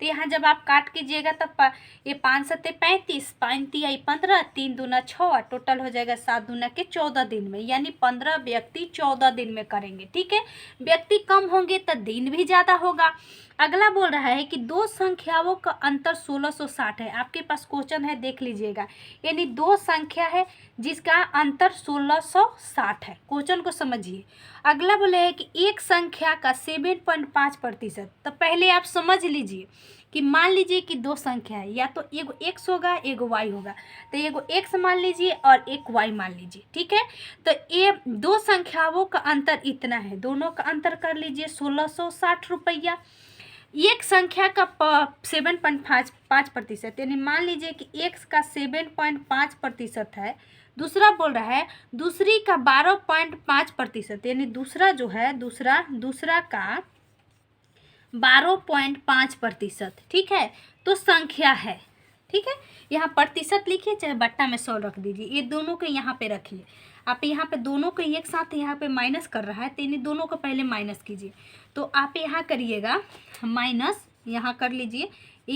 तो यहाँ जब आप काट कीजिएगा तब ये 5 सत्ते 35, 5 तिहाई 15, 3 दूना 6, टोटल हो जाएगा 7 दूना के 14 दिन में, यानी 15 व्यक्ति 14 दिन में करेंगे, ठीक है। व्यक्ति कम होंगे तो दिन भी ज़्यादा होगा। अगला बोल रहा है कि दो संख्याओं का अंतर 1660 है। आपके पास क्वेश्चन है, देख लीजिएगा, यानी दो संख्या है जिसका अंतर 1660 है। क्वेश्चन को समझिए। अगला बोले है कि एक संख्या का 7.5%। तो पहले आप समझ लीजिए कि मान लीजिए कि दो संख्या है, या तो एगो x होगा एगो y होगा, तो एगो x मान लीजिए और एक y मान लीजिए, ठीक है। तो ये दो संख्याओं का अंतर इतना है, दोनों का अंतर कर लीजिए 1660 रुपया। एक संख्या का 7.5%, यानी मान लीजिए कि x का 7.5% है। दूसरा बोल रहा है दूसरी का 12.5%, यानी दूसरा जो है दूसरा का 12.5%, ठीक है। तो संख्या है, ठीक है। यहाँ प्रतिशत लिखिए, चाहे बट्टा में 100 रख दीजिए, ये दोनों को यहाँ पे रखिए। आप यहाँ पे दोनों को एक साथ यहाँ पे माइनस कर रहा है, तो इन दोनों को पहले माइनस कीजिए। तो आप यहाँ करिएगा माइनस, यहाँ कर लीजिए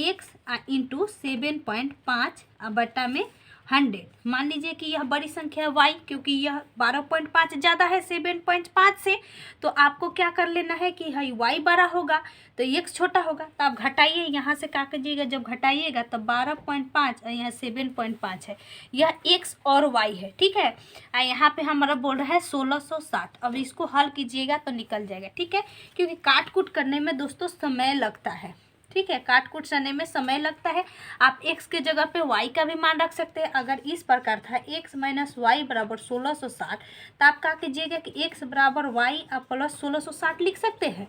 x इंटू 7.5 बट्टा में 100। मान लीजिए कि यह बड़ी संख्या y, क्योंकि यह 12.5 ज़्यादा है 7.5 से, तो आपको क्या कर लेना है कि y बड़ा होगा तो x छोटा होगा। तो आप घटाइए, यहाँ से क्या कीजिएगा, जब घटाइएगा तब 12.5 और यहाँ 7.5 है, यह x और y है, ठीक है। यहाँ पे हमारा बोल रहा है 1660। अब इसको हल कीजिएगा तो निकल जाएगा, ठीक है, क्योंकि काट कूट करने में दोस्तों समय लगता है, ठीक है। काट कूट करने में समय लगता है। आप x के जगह पे y का भी मान रख सकते हैं। अगर इस प्रकार था x माइनस वाई बराबर 1660, तो आप क्या कीजिएगा कि x बराबर y आप प्लस 1660 लिख सकते हैं।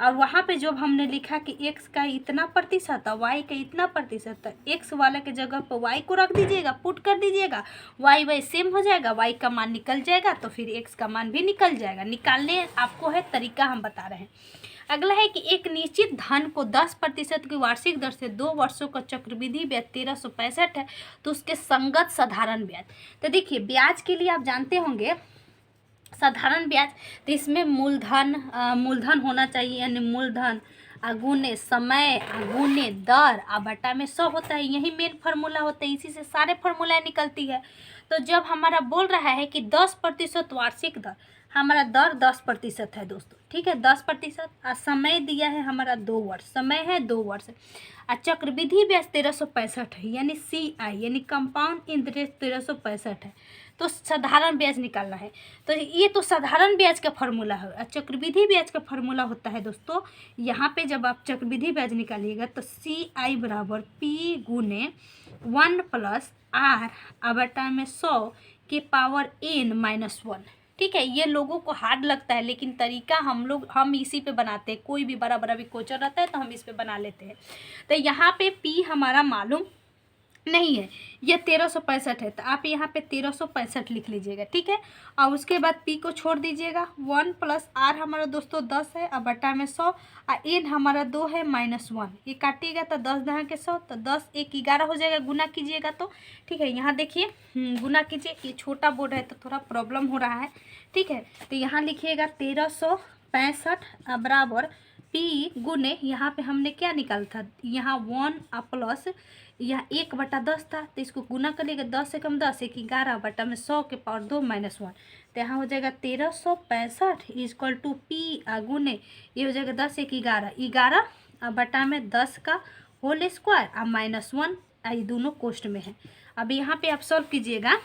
और वहाँ पे जब हमने लिखा कि x का इतना प्रतिशत और y का इतना प्रतिशत, तो x वाले के जगह पर y को रख दीजिएगा, पुट कर दीजिएगा, y सेम हो जाएगा, y का मान निकल जाएगा, तो फिर x का मान भी निकल जाएगा। निकालने आपको है तरीका हम बता रहे हैं। अगला है कि एक निश्चित धन को 10% की वार्षिक दर से 2 वर्षों का चक्रवृद्धि ब्याज 1365 है, तो उसके संगत साधारण ब्याज। तो देखिए, ब्याज के लिए आप जानते होंगे साधारण ब्याज, तो इसमें मूलधन होना चाहिए, यानी मूलधन गुने समय गुने दर बटा में 100 होता है। यही मेन फार्मूला होता है, इसी से सारे फार्मूला निकलती है। तो जब हमारा बोल रहा है कि 10% वार्षिक दर, हमारा दर 10% है दोस्तों, ठीक है, 10%। समय दिया है हमारा 2 वर्ष, समय है 2 वर्ष। चक्रवृद्धि ब्याज 1365 है, यानी CI यानी कंपाउंड इंटरेस्ट 1365 है। तो साधारण ब्याज निकालना है, तो ये तो साधारण ब्याज का फार्मूला है। चक्रवृद्धि ब्याज का फार्मूला होता है दोस्तों, यहाँ पे जब आप चक्रवृद्धि ब्याज निकालिएगा तो CI बराबर P गुने 1 प्लस R बटा में 100 के पावर n माइनस 1, ठीक है। ये लोगों को हार्ड लगता है, लेकिन तरीका हम इसी पे बनाते हैं। कोई भी बड़ा बड़ा भी क्वेश्चन रहता है तो हम इस पे बना लेते हैं। तो यहाँ पे P हमारा मालूम नहीं है, यह 1365 है, तो आप यहाँ पे 1365 लिख लीजिएगा, ठीक है। और उसके बाद P को छोड़ दीजिएगा, 1 प्लस R हमारा दोस्तों 10 है और बटा में 100, और n हमारा 2 है माइनस 1। ये काटिएगा तो 10 दहा के 100, तो 10 1 11 हो जाएगा, गुना कीजिएगा तो, ठीक है। यहाँ देखिए गुना कीजिए, ये छोटा बोर्ड है तो थोड़ा प्रॉब्लम हो रहा है, ठीक है। तो यहाँ लिखिएगा 1365 बराबर P गुने, यहाँ पे हमने क्या निकाला था, यहाँ 1 प्लस यह 1/10 था, तो इसको गुना करिएगा, 10 से कम 10, 1 11 बटा में 100 के पावर 2 माइनस 1, तो यहाँ हो जाएगा 1365 इक्वल टू P गुने, ये हो जाएगा 10 1 11 11 बटा में 10 का होल स्क्वायर और माइनस 1, ये दोनों कोष्ट में है। अब यहाँ पे आप सॉल्व कीजिएगा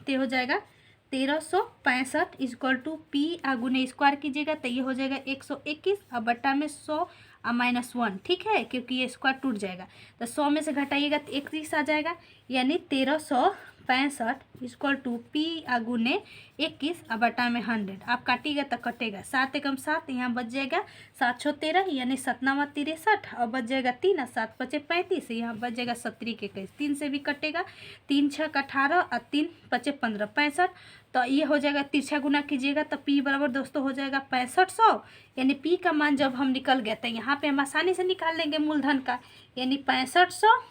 तो हो जाएगा 1365 इक्वल टू P गुने स्क्वायर कीजिएगा तो ये हो जाएगा 121 और बटा में 100 माइनस 1, ठीक है, क्योंकि ये स्क्वायर टूट जाएगा। तो 100 में से घटाइएगा तो 31 आ जाएगा, यानी 65 इक्वल टू पी गुने 21 और बटा में 100। आप काटिएगा तो कटेगा 7 एकम 7, यहाँ बच जाएगा 7 छो 13 यानी 7 9 63 और बच जाएगा 3 और 7 5 35, यहाँ बच जाएगा 17 के 21, 3 से भी कटेगा 3 6 18 और 3 5 15 65। तो ये हो जाएगा, तिरछा गुना कीजिएगा तो पी बराबर दोस्तों हो जाएगा 6500, यानी पी का मान जब हम निकल गए तो यहाँ पे हम आसानी से निकाल लेंगे मूलधन का, यानी 6500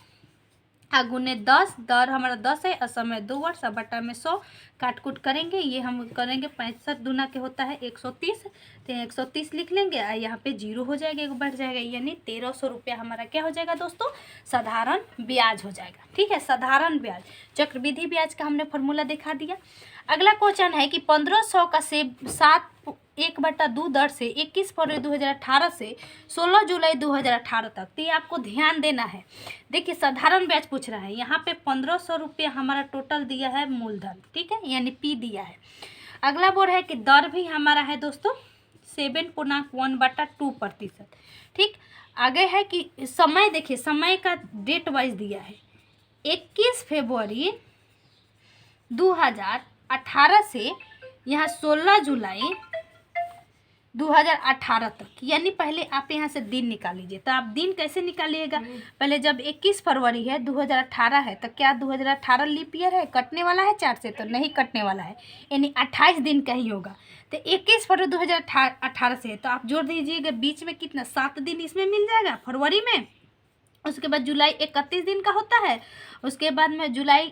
गुने 10, दर हमारा 10 है और समय 2 वर्ष और बटा में 100, काट कूट करेंगे, ये हम करेंगे 65 दूना के होता है 130, तो 130 लिख लेंगे और यहाँ पे 0 हो जाएगा, एक बढ़ जाएगा, यानी 1300 रुपया हमारा क्या हो जाएगा दोस्तों, साधारण ब्याज हो जाएगा। ठीक है, साधारण ब्याज, चक्रवृद्धि ब्याज का हमने फॉर्मूला दिखा दिया। अगला क्वेश्चन है कि 1500 का सेब 7/2 दर से 21 फरवरी 2018 से 16 जुलाई 2018 तक, तो ये आपको ध्यान देना है। देखिए साधारण ब्याज पूछ रहा है, यहाँ पे 1500 रुपया हमारा टोटल दिया है मूलधन, ठीक है, यानी पी दिया है। अगला बोल है कि दर भी हमारा है दोस्तों 7.1/2%। ठीक, आगे है कि समय, देखिए समय का डेट वाइज दिया है 21 फरवरी 2018 से यहाँ 16 जुलाई 2018 तक, यानी पहले आप यहाँ से दिन निकाल लीजिए। तो आप दिन कैसे निकालिएगा, पहले जब 21 फरवरी है 2018 है तो क्या 2018 लीप ईयर है, कटने वाला है 4 से, तो नहीं कटने वाला है, यानी 28 दिन का ही होगा। तो 21 फरवरी 2018 से है तो आप जोड़ दीजिएगा, बीच में कितना 7 दिन इसमें मिल जाएगा फरवरी में, उसके बाद जुलाई 31 दिन का होता है, उसके बाद में जुलाई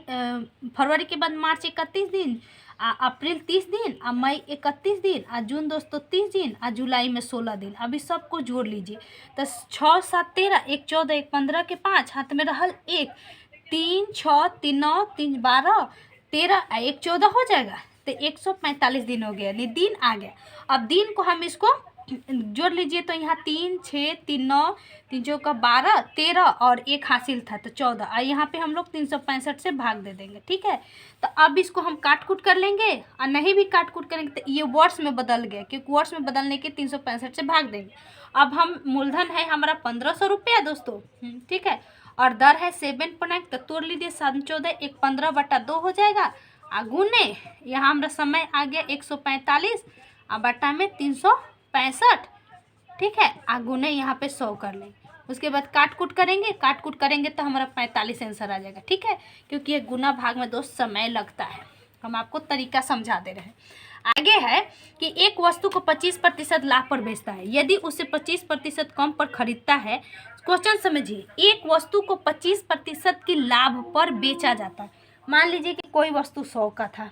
फरवरी के बाद मार्च 31 दिन, अप्रैल 30 दिन, मई 31 दिन, जून दोस्तों 30 दिन, जुलाई में 16 दिन। अभी सबको जोड़ लीजिए तो 6 7 13, 1 14, 1 15 के 5, हाथ में रहल 1, 3 6 3 9 3 12 13, 1 14 हो जाएगा, तो 145 दिन हो गया, यानी दिन आ गया। अब दिन को हम इसको जोड़ लीजिए तो यहाँ 3 6 3 9 3 चौका 12 13 और 1 हासिल था तो 14, और यहाँ पे हम लोग 365 से भाग दे देंगे। ठीक है, तो अब इसको हम काट कूट कर लेंगे, और नहीं भी काट कूट करेंगे तो ये वर्ष में बदल गया, क्योंकि वर्ष में बदलने के 365 से भाग देंगे। अब हम मूलधन है हमारा 1500 रुपया दोस्तों, ठीक है, और दर है 7.1, तो तोड़ लीजिए 7 14 1 15/2 हो जाएगा, गुने यहाँ हमारा समय आ गया 145 और बटा में 365, ठीक है, गुने यहाँ पे 100 कर लेंगे, उसके बाद काट कूट करेंगे तो हमारा 45 आंसर आ जाएगा। ठीक है, क्योंकि ये गुना भाग में दोस्त समय लगता है, हम आपको तरीका समझा दे रहे हैं। आगे है कि एक वस्तु को 25% लाभ पर बेचता है, यदि उसे 25% कम पर खरीदता है, क्वेश्चन समझिए, एक वस्तु को 25% की लाभ पर बेचा जाता है। मान लीजिए कि कोई वस्तु 100 का था,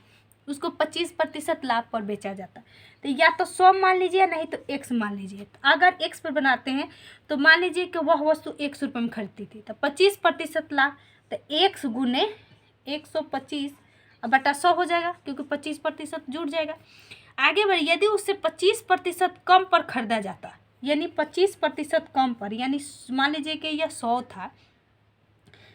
उसको 25% लाभ पर बेचा जाता है, तो या तो 100 मान लीजिए, नहीं तो 1 मान लीजिए। तो अगर 1 पर बनाते हैं तो मान लीजिए कि वह वस्तु 100 रुपये में खरीदती थी, तो 25% लाभ, तो 1 गुने 125 बटा 100 हो जाएगा, क्योंकि 25% जुड़ जाएगा। आगे बढ़, यदि उससे 25% कम पर खरीदा जाता, यानी 25% कम पर, यानी मान लीजिए कि यह 100 था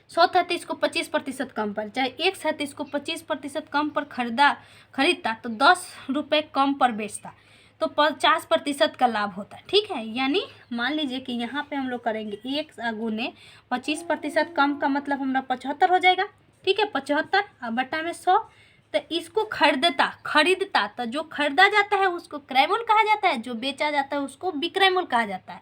तो इसको 25% कम पर, चाहे 1 है तो इसको 25% कम पर खरीदता तो 10 रुपये कम पर बेचता, तो 50% का लाभ होता है। ठीक है, यानी मान लीजिए कि यहाँ पे हम लोग करेंगे 1 गुने 25% कम का मतलब हमारा 75 हो जाएगा। ठीक है, 75 बटा में 100, तो इसको खरीदता तो जो खरीदा जाता है उसको क्रय मूल्य कहा जाता है, जो बेचा जाता है उसको विक्रय मूल्य कहा जाता है।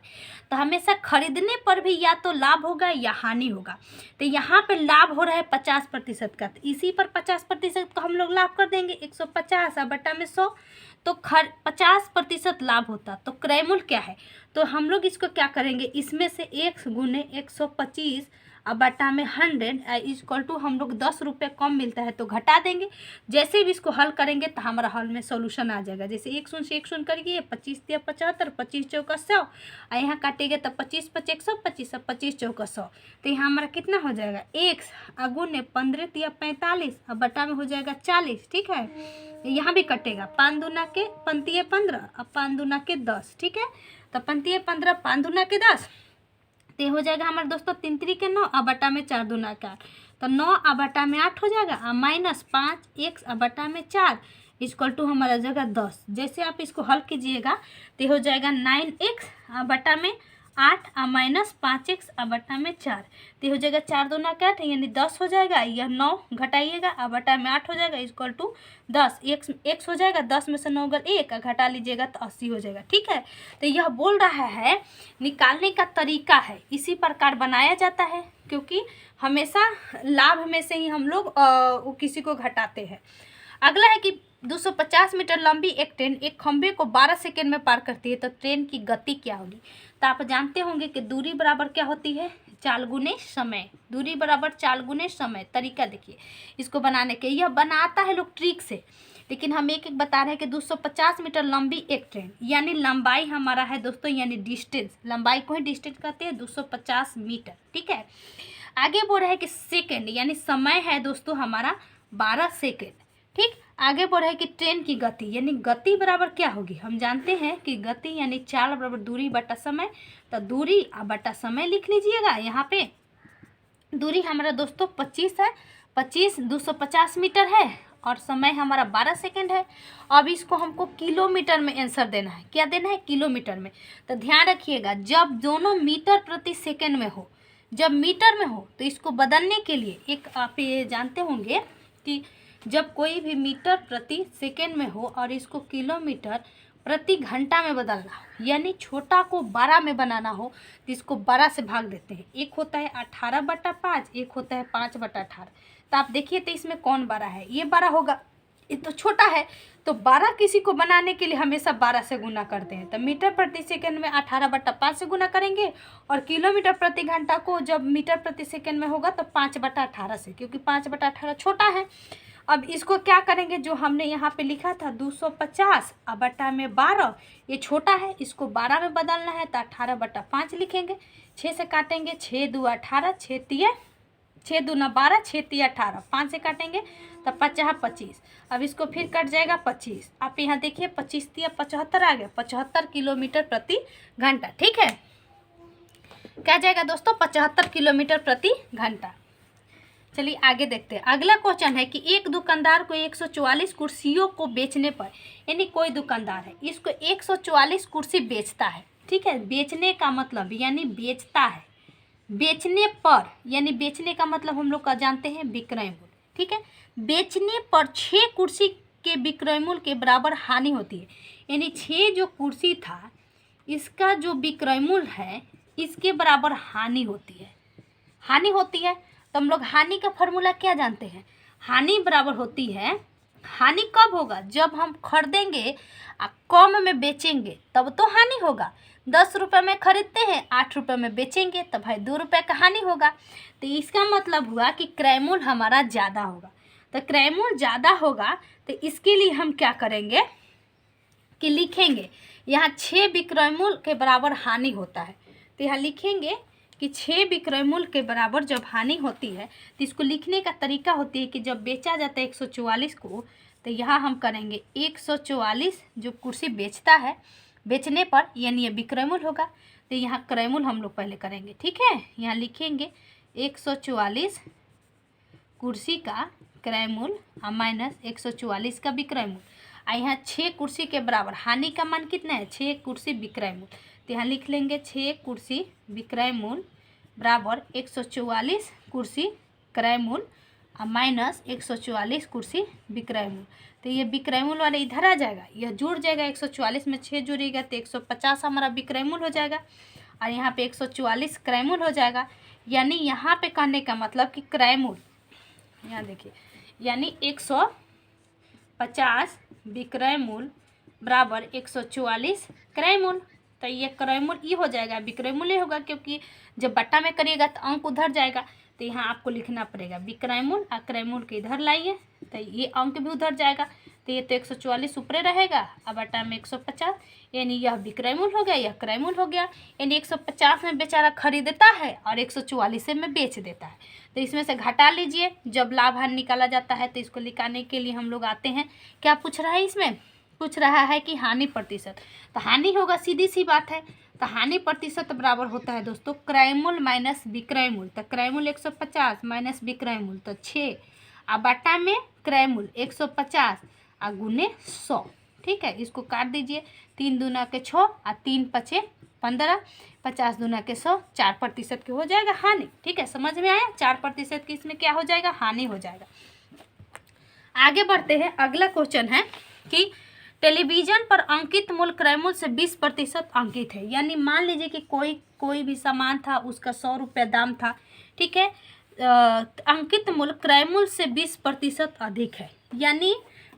तो हमेशा खरीदने पर भी या तो लाभ होगा या हानि होगा, तो यहाँ पे लाभ हो रहा है 50% का, तो इसी पर 50% का हम लोग लाभ कर देंगे, 150 बटा में 100, तो 50% लाभ होता, तो क्रय मूल्य क्या है, तो हम लोग इसको क्या करेंगे, इसमें से 1 गुने 125 बटा में 100 इक्वल टू हम लोग 10 रुपये कम मिलता है तो घटा देंगे। जैसे भी इसको हल करेंगे तो हमारा हल में सॉल्यूशन आ जाएगा, जैसे 1 शून्य से 1 शून्य करिए, 25 या 75, 25 चौका 100, और यहाँ काटेंगे तो 25 5 125 और 25 चौका 100, तो यहाँ हमारा कितना हो जाएगा 1 गुने 15 या 45 और बटा में हो जाएगा 40। ठीक है, यहाँ भी कटेगा 5 दूना के 15 और 5 दूना के 10। ठीक है, तो 15 5 दूना के 10, तो हो जाएगा हमारे दोस्तों 3 3 के 9 और बटा में 4 दूना का 8, तो 9 और बटा में 8 हो जाएगा, और -5 1 और बटा में 4 इक्वल टू हमारा जगह 10। जैसे आप इसको हल कीजिएगा तो हो जाएगा 9x बटा में 8 और माइनस 5x और बटा में 4, तो हो जाएगा 4 दूना 8 यानी 10 हो जाएगा। यह 9 घटाइएगा और बटा में 8 हो जाएगा इक्वल टू 10। x हो जाएगा, 10 में से 9 गल 1 घटा लीजिएगा तो 80 हो जाएगा। ठीक है, तो यह बोल रहा है निकालने का तरीका है इसी प्रकार बनाया जाता है, क्योंकि हमेशा लाभ में से ही हम लोग किसी को घटाते हैं। अगला है कि 250 मीटर लंबी एक ट्रेन एक खंभे को 12 सेकंड में पार करती है, तो ट्रेन की गति क्या होगी। तो आप जानते होंगे कि दूरी बराबर क्या होती है, चाल गुने समय। दूरी बराबर चाल गुने समय। तरीका देखिए इसको बनाने के, यह बनाता है लोग ट्रिक से, लेकिन हम एक एक बता रहे हैं कि 250 मीटर लंबी एक ट्रेन, यानी लंबाई हमारा है दोस्तों, यानी डिस्टेंस, लंबाई को ही डिस्टेंस कहते हैं 250 मीटर। ठीक है, आगे बोल रहा है कि सेकेंड यानी समय है दोस्तों हमारा 12 सेकेंड। ठीक, आगे बढ़ है कि ट्रेन की गति यानी गति बराबर क्या होगी। हम जानते हैं कि गति यानी चाल बराबर दूरी बटा समय, तो दूरी और बटा समय लिख लीजिएगा। यहाँ पे दूरी हमारा दोस्तों 25 है, 25 250 मीटर है और समय हमारा 12 सेकंड है। अब इसको हमको किलोमीटर में आंसर देना है। क्या देना है, किलोमीटर में। तो ध्यान रखिएगा जब दोनों मीटर प्रति सेकंड में हो, जब मीटर में हो तो इसको बदलने के लिए एक आप ये जानते होंगे कि जब कोई भी मीटर प्रति सेकेंड में हो और इसको किलोमीटर प्रति घंटा में बदलना हो, यानी छोटा को 12 में बनाना हो तो इसको 12 से भाग देते हैं। एक होता है 18/5, एक होता है 5/18। तो आप देखिए तो इसमें कौन 12 है, ये 12 होगा, ये तो छोटा है। तो 12 किसी को बनाने के लिए हमेशा 12 से गुना करते हैं। तो मीटर प्रति सेकंड में 18/5 से गुना करेंगे और किलोमीटर प्रति घंटा को जब मीटर प्रति सेकंड में होगा तो 5/18 से, क्योंकि 5/18 छोटा है। अब इसको क्या करेंगे, जो हमने यहाँ पे लिखा था 250 और बटा में 12, ये छोटा है, इसको 12 में बदलना है तो 18/5 लिखेंगे। 6 से काटेंगे, 6 2 18, 6 दूना 12, 6 3 18, 5 से काटेंगे तो 50 25। अब इसको फिर कट जाएगा 25। आप यहाँ देखिए 25 3 75 आ गया, 75 किलोमीटर प्रति घंटा। ठीक है, क्या जाएगा दोस्तों, 75 किलोमीटर प्रति घंटा। चलिए आगे देखते हैं। अगला क्वेश्चन है कि एक दुकानदार को 144 कुर्सियों को बेचने पर, यानी कोई दुकानदार है इसको 144 कुर्सी बेचता है। ठीक है, बेचने का मतलब यानी बेचता है, बेचने पर यानी बेचने का मतलब हम लोग का जानते हैं विक्रय मूल्य। ठीक है, बेचने पर 6 कुर्सी के विक्रय मूल्य के बराबर हानि होती है, यानी 6 जो कुर्सी था इसका जो विक्रय मूल्य है इसके बराबर हानि होती है। हानि होती है तो हम लोग हानि का फॉर्मूला क्या जानते हैं, हानि बराबर होती है, हानि कब होगा, जब हम खरीदेंगे और कम में बेचेंगे तब तो हानि होगा। 10 रुपये में खरीदते हैं, 8 रुपये में बेचेंगे तो भाई 2 रुपये का हानि होगा। तो इसका मतलब हुआ कि क्रय मूल्य हमारा ज़्यादा होगा। तो क्रय मूल्य ज़्यादा होगा तो इसके लिए हम क्या करेंगे कि लिखेंगे यहाँ 6 विक्रय मूल्य के बराबर हानि होता है। तो यहाँ लिखेंगे कि 6 विक्रय मूल्य के बराबर जब हानि होती है तो इसको लिखने का तरीका होती है कि जब बेचा जाता है 144 को, तो यहाँ हम करेंगे 144 जो कुर्सी बेचता है बेचने पर, यानी ये विक्रय मूल्य होगा। तो यहाँ क्रय मूल्य हम लोग पहले करेंगे। ठीक है, यहाँ लिखेंगे 144 कुर्सी का क्रय मूल्य और माइनस 144 का विक्रय मूल्य, और यहाँ 6 कुर्सी के बराबर हानि का मान कितना है, 6 कुर्सी विक्रय मूल्य। तो यहाँ लिख लेंगे 6 कुर्सी विक्रय मूल्य बराबर 144 कुर्सी क्रय मूल्य और माइनस 144 कुर्सी विक्रय मूल्य। तो ये विक्रय मूल्य वाले इधर आ जाएगा, यह जुड़ जाएगा, 144 में 6 जुड़ेगा तो 150 हमारा विक्रय मूल्य हो जाएगा और यहाँ पे 144 क्रय मूल्य हो जाएगा। यानी यहाँ पे कहने का मतलब कि क्रय मूल्य, यहाँ देखिए, यानी 150 विक्रय मूल्य बराबर 144 क्रय मूल्य। तो ये क्रय मूल्य ये हो जाएगा, विक्रय मूल्य होगा, क्योंकि जब बट्टा में करिएगा तो अंक उधर जाएगा। तो यहाँ आपको लिखना पड़ेगा विक्रय मूल्य और क्रय मूल्य के इधर लाइए तो ये अंक भी उधर जाएगा। तो ये तो 144 ऊपरे रहेगा और बट्टा में 150, यानी यह विक्रय मूल्य हो गया, यह क्रय मूल्य हो गया। यानी 150 में बेचारा खरीदता है और 144 में बेच देता है। तो इसमें से घटा लीजिए, जब लाभ हानि निकाला जाता है तो इसको निकालने के लिए हम लोग आते हैं, क्या पूछ रहा है इसमें, पूछ रहा है कि हानि प्रतिशत। तो हानि होगा, सीधी सी बात है। तो हानि प्रतिशत बराबर होता है दोस्तों क्रय मूल्य माइनस विक्रय मूल्य। तो क्रय मूल्य 150 माइनस विक्रय मूल्य तो 6 और बटा में क्रय मूल्य 150 और गुने 100। ठीक है, इसको काट दीजिए, 3 दूना के 6 और 3 पचे 15, 50 दूना के 100, 4% की हो जाएगा हानि। ठीक है, समझ में आया? 4% की इसमें क्या हो जाएगा? हानि हो जाएगा। आगे बढ़ते हैं। अगला क्वेश्चन है कि टेलीविजन पर अंकित मूल्य क्रय मूल्य से 20% अंकित है। यानी मान लीजिए कि कोई भी सामान था, उसका 100 रुपया दाम था। ठीक है, अंकित मूल्य क्रय मूल्य से 20% अधिक है। यानी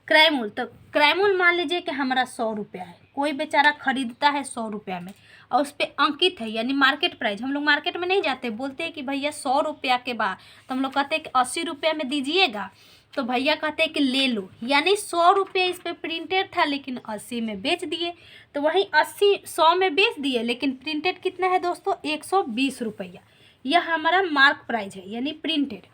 क्रय मूल्य, तो क्रय मूल्य मान लीजिए कि हमारा 100 रुपया है, कोई बेचारा खरीदता है 100 रुपया में और उस पर अंकित है, यानी मार्केट प्राइस। हम लोग मार्केट में नहीं जाते, बोलते हैं कि भैया 100 रुपया के बाद, तो हम लोग कहते हैं कि 80 रुपया में दीजिएगा, तो भैया कहते हैं कि ले लो। यानी 100 रुपये इस पर प्रिंटेड था लेकिन 80 में बेच दिए। तो वहीं 100 में बेच दिए, लेकिन प्रिंटेड कितना है दोस्तों? 120 रुपया। यह हमारा मार्क प्राइस है, यानी प्रिंटेड।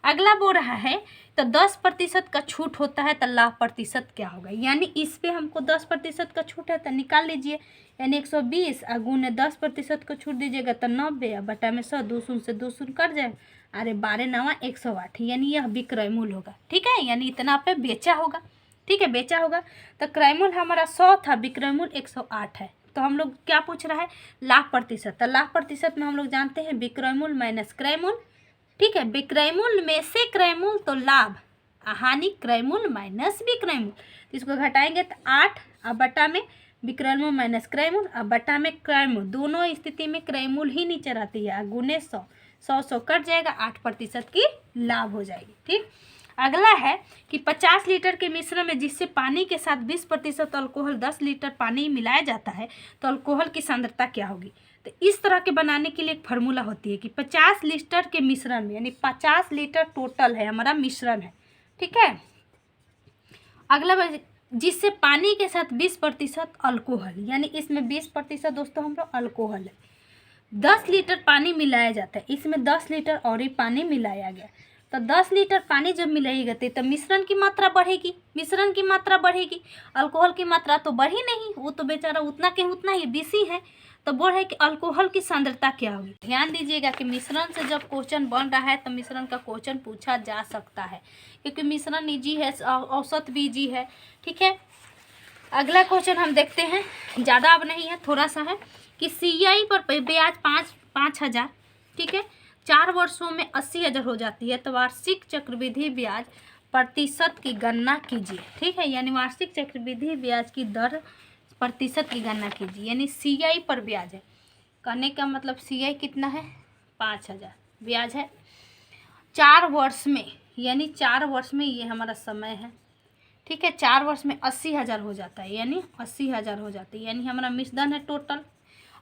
अगला बोल रहा है तो 10% का छूट होता है तो लाभ प्रतिशत क्या होगा? यानी इस पे हमको 10% का छूट है तो निकाल लीजिए, यानी 120 गुने 10% को छूट दीजिएगा तो 90 बटा में 100, 2 शून्य से 2 शून्य कट जाए, अरे 12 9 108, यानी यह विक्रय मूल्य होगा। ठीक है, यानी इतना पे बेचा होगा। ठीक है, बेचा होगा। तो क्रय मूल्य हमारा 100 था, विक्रय मूल्य 108 है। तो हम लोग क्या पूछ रहा है? लाभ प्रतिशत। तो लाभ प्रतिशत में हम लोग जानते हैं विक्रय मूल्य माइनस क्रय मूल्य। ठीक है, विक्रय मूल्य में से क्रय मूल्य तो लाभ, हानि क्रय मूल्य माइनस विक्रय मूल्य। तो इसको घटाएंगे तो 8 अब बटा में विक्रय मूल्य माइनस क्रय मूल्य, अब बटा में क्रय मूल्य। दोनों स्थिति में क्रय मूल्य ही नीचे रहती है, गुने 100, 100 कट जाएगा, 8% की लाभ हो जाएगी। ठीक, अगला है कि 50 लीटर के मिश्रण में जिससे पानी के साथ 20% अल्कोहल 10 लीटर पानी मिलाया जाता है तो अल्कोहल की सांद्रता क्या होगी? तो इस तरह के बनाने के लिए एक फार्मूला होती है कि 50 लीटर के मिश्रण में, यानी 50 लीटर टोटल है हमारा मिश्रण है। ठीक है, अगला जिससे पानी के साथ 20% अल्कोहल, यानी इसमें 20% दोस्तों हम लोग अल्कोहल है। 10 लीटर पानी मिलाया जाता है, इसमें 10 लीटर और ही पानी मिलाया गया। तो 10 लीटर पानी जब मिलाएगा तो मिश्रण की मात्रा बढ़ेगी, मिश्रण की मात्रा बढ़ेगी, अल्कोहल की मात्रा तो बढ़ी नहीं, वो तो बेचारा उतना के उतना ही 20 ही है। तो बोल रहा है कि अल्कोहल की सांद्रता क्या होगी? ध्यान दीजिएगा कि मिश्रण से जब क्वेश्चन बन रहा है तो मिश्रण का क्वेश्चन पूछा जा सकता है, क्योंकि मिश्रण इजी है, औसत भी इजी है। ठीक है, अगला क्वेश्चन हम देखते हैं, ज़्यादा अब नहीं है, थोड़ा सा है कि CI पर ब्याज 5,000। ठीक है, 4 वर्षों में 80,000 हो जाती है, तो वार्षिक चक्रवृद्धि ब्याज प्रतिशत की गणना कीजिए। ठीक है, यानी वार्षिक चक्रवृद्धि ब्याज की दर प्रतिशत की गणना कीजिए। यानी CI पर ब्याज है, कहने का मतलब CI कितना है? 5,000 ब्याज है 4 वर्ष में, यानी 4 वर्ष में ये हमारा समय है। ठीक है, 4 वर्ष में 80,000 हो जाता है, यानी 80,000 हो जाती है, यानी हमारा मिश्रण है टोटल।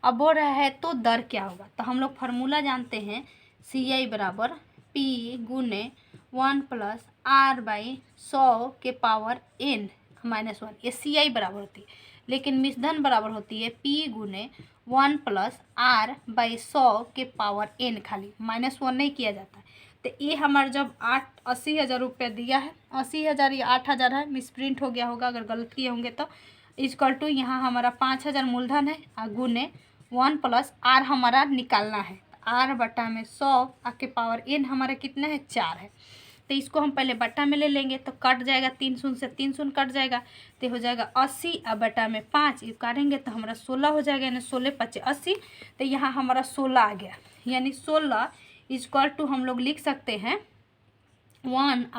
अब बोल रहा है तो दर क्या होगा? तो हम लोग फार्मूला जानते हैं, CI बराबर P गुने 1 + R/100 के पावर n - 1, ये CI बराबर होती है। लेकिन मिश्रण बराबर होती है P गुने 1 + R/100 के पावर n, खाली -1 नहीं किया जाता है। तो ये हमारा जब 80,000 रुपया दिया है, 80,000 या 8,000 है, मिसप्रिंट हो गया होगा, अगर गलत किए होंगे तो, इक्वल टू यहाँ हमारा 5,000 मूलधन है और गुने 1 + R हमारा निकालना है, R बटा में 100 के पावर n हमारा कितना है? 4 है। तो इसको हम पहले बटा में ले लेंगे तो कट जाएगा, 3 शून्य से 3 शून्य कट जाएगा, तो हो जाएगा 80 और बटा में 5 ये काटेंगे तो हमारा 16 हो जाएगा, यानी 16 × 5 = 80। तो यहाँ हमारा 16 आ गया, यानी 16 इक्वल टू हम लोग लिख सकते हैं 1 +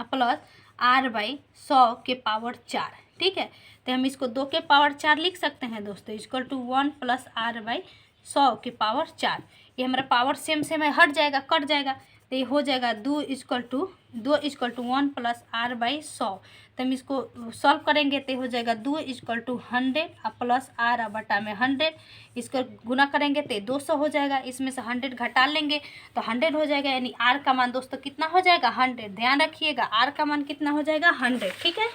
R/100 के पावर 4। ठीक है, तो हम इसको 2 के पावर 4 लिख सकते हैं दोस्तों, इक्वल टू 1 + R/100 के पावर 4। ये हमारा पावर सेम है, हट जाएगा, कट जाएगा, तो ये हो जाएगा 2 इक्वल टू 1 + R/100। तो हम इसको सॉल्व करेंगे तो हो जाएगा 2 इक्वल टू 100 प्लस R बटा में 100, इसको गुना करेंगे तो 200 हो जाएगा, इसमें से 100 घटा लेंगे तो 100 हो जाएगा, यानी R का मान दोस्तों कितना हो जाएगा? 100। ध्यान रखिएगा R का मान कितना हो जाएगा? 100। ठीक है,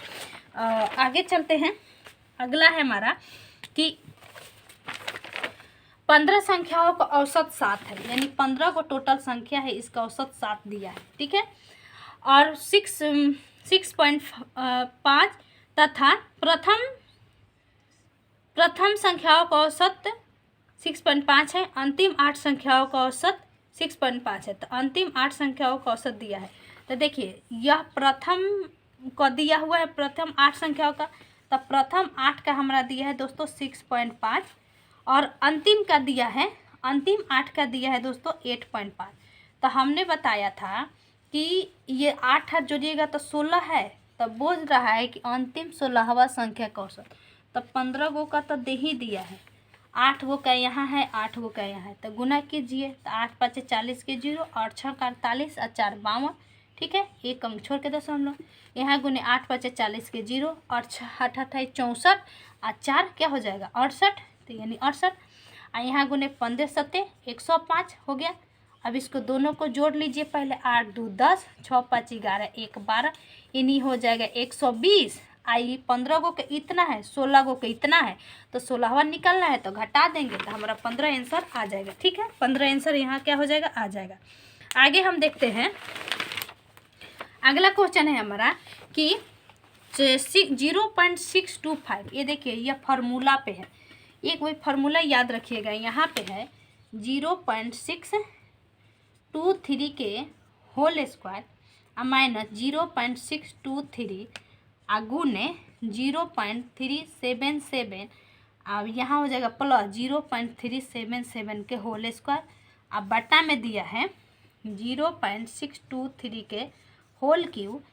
आगे चलते हैं। अगला है हमारा कि 15 संख्याओं का औसत 7 है, यानी 15 को टोटल संख्या है, इसका औसत 7 दिया है। ठीक है, और 6.5 तथा प्रथम संख्याओं का औसत 6.5 है, अंतिम 8 संख्याओं का औसत 6.5 है। तो अंतिम 8 संख्याओं का औसत दिया है, तो देखिए यह प्रथम को दिया हुआ है, प्रथम 8 संख्याओं का, तो प्रथम 8 का हमारा दिया है दोस्तों 6.5, और अंतिम का दिया है, अंतिम 8 का दिया है दोस्तों 8.5। तो हमने बताया था कि ये 8 जोड़िएगा तो 16 है, तब बोल रहा है कि अंतिम 16वां संख्या कौन सा। तब 15 गो का तो दे ही दिया है, 8 गो का यहाँ है, 8 गो का यहाँ है, तो गुना कीजिए। तो 8 5 40 के 0, 8 6 48 और 4 52, ठीक है, एक अंक छोड़ के दशमलव। यहाँ गुने 8 5 40 के 0 और 8 8 64 और 4 क्या हो जाएगा 68, तो यानी 68। और यहाँ गुने 15 7 105 हो गया। अब इसको दोनों को जोड़ लीजिए पहले, 8 2 10, 6 5 11, 1 12, यानी हो जाएगा 120। आई 15 गो के इतना है, 16 गो के इतना है, तो 16वां निकलना है तो घटा देंगे तो हमारा 15 आंसर आ जाएगा। ठीक है, 15 आंसर यहाँ क्या हो जाएगा, आ जाएगा। आगे हम देखते हैं, अगला क्वेश्चन है हमारा कि 0.625। ये देखिए, यह फार्मूला पे है, एक वही फार्मूला याद रखिएगा। यहाँ पे है 0.623 के होल स्क्वायर माइनस 0.623 गुने 0.377, अब यहाँ हो जाएगा प्लस 0.377 के होल स्क्वायर। अब बटा में दिया है 0.623 के होल क्यूब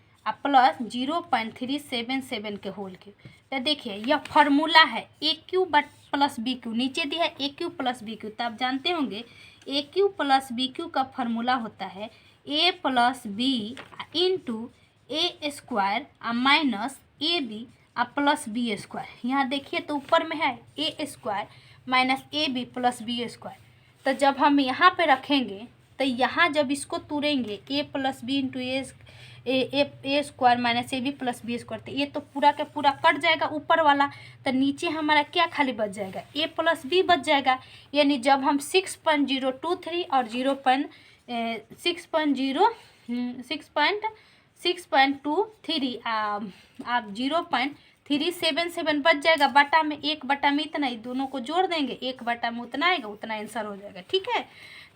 प्लस 0.377 के होल क्यूब। तो देखिए यह फार्मूला है A cube plus B cube, नीचे दिया है A cube plus B cube. तो आप जानते होंगे A cube plus B cube का फार्मूला होता है A plus B into A square minus A B plus B square. यहाँ देखिए तो ऊपर में है A square minus A B plus B square. तो जब हम यहाँ पे रखेंगे तो यहाँ जब इसको तुरेंगे A plus B into A square minus A B plus B square, तो ये तो पूरा का पूरा कट जाएगा ऊपर वाला। तो नीचे हमारा क्या खाली बच जाएगा, ए प्लस बी बच जाएगा। यानी जब हम 6.023 और 6.23 आप 0.377 बच जाएगा। बटा में 1 बटा में इतना, दोनों को जोड़ देंगे 1 बटा में उतना आएगा, उतना आंसर हो जाएगा। ठीक है,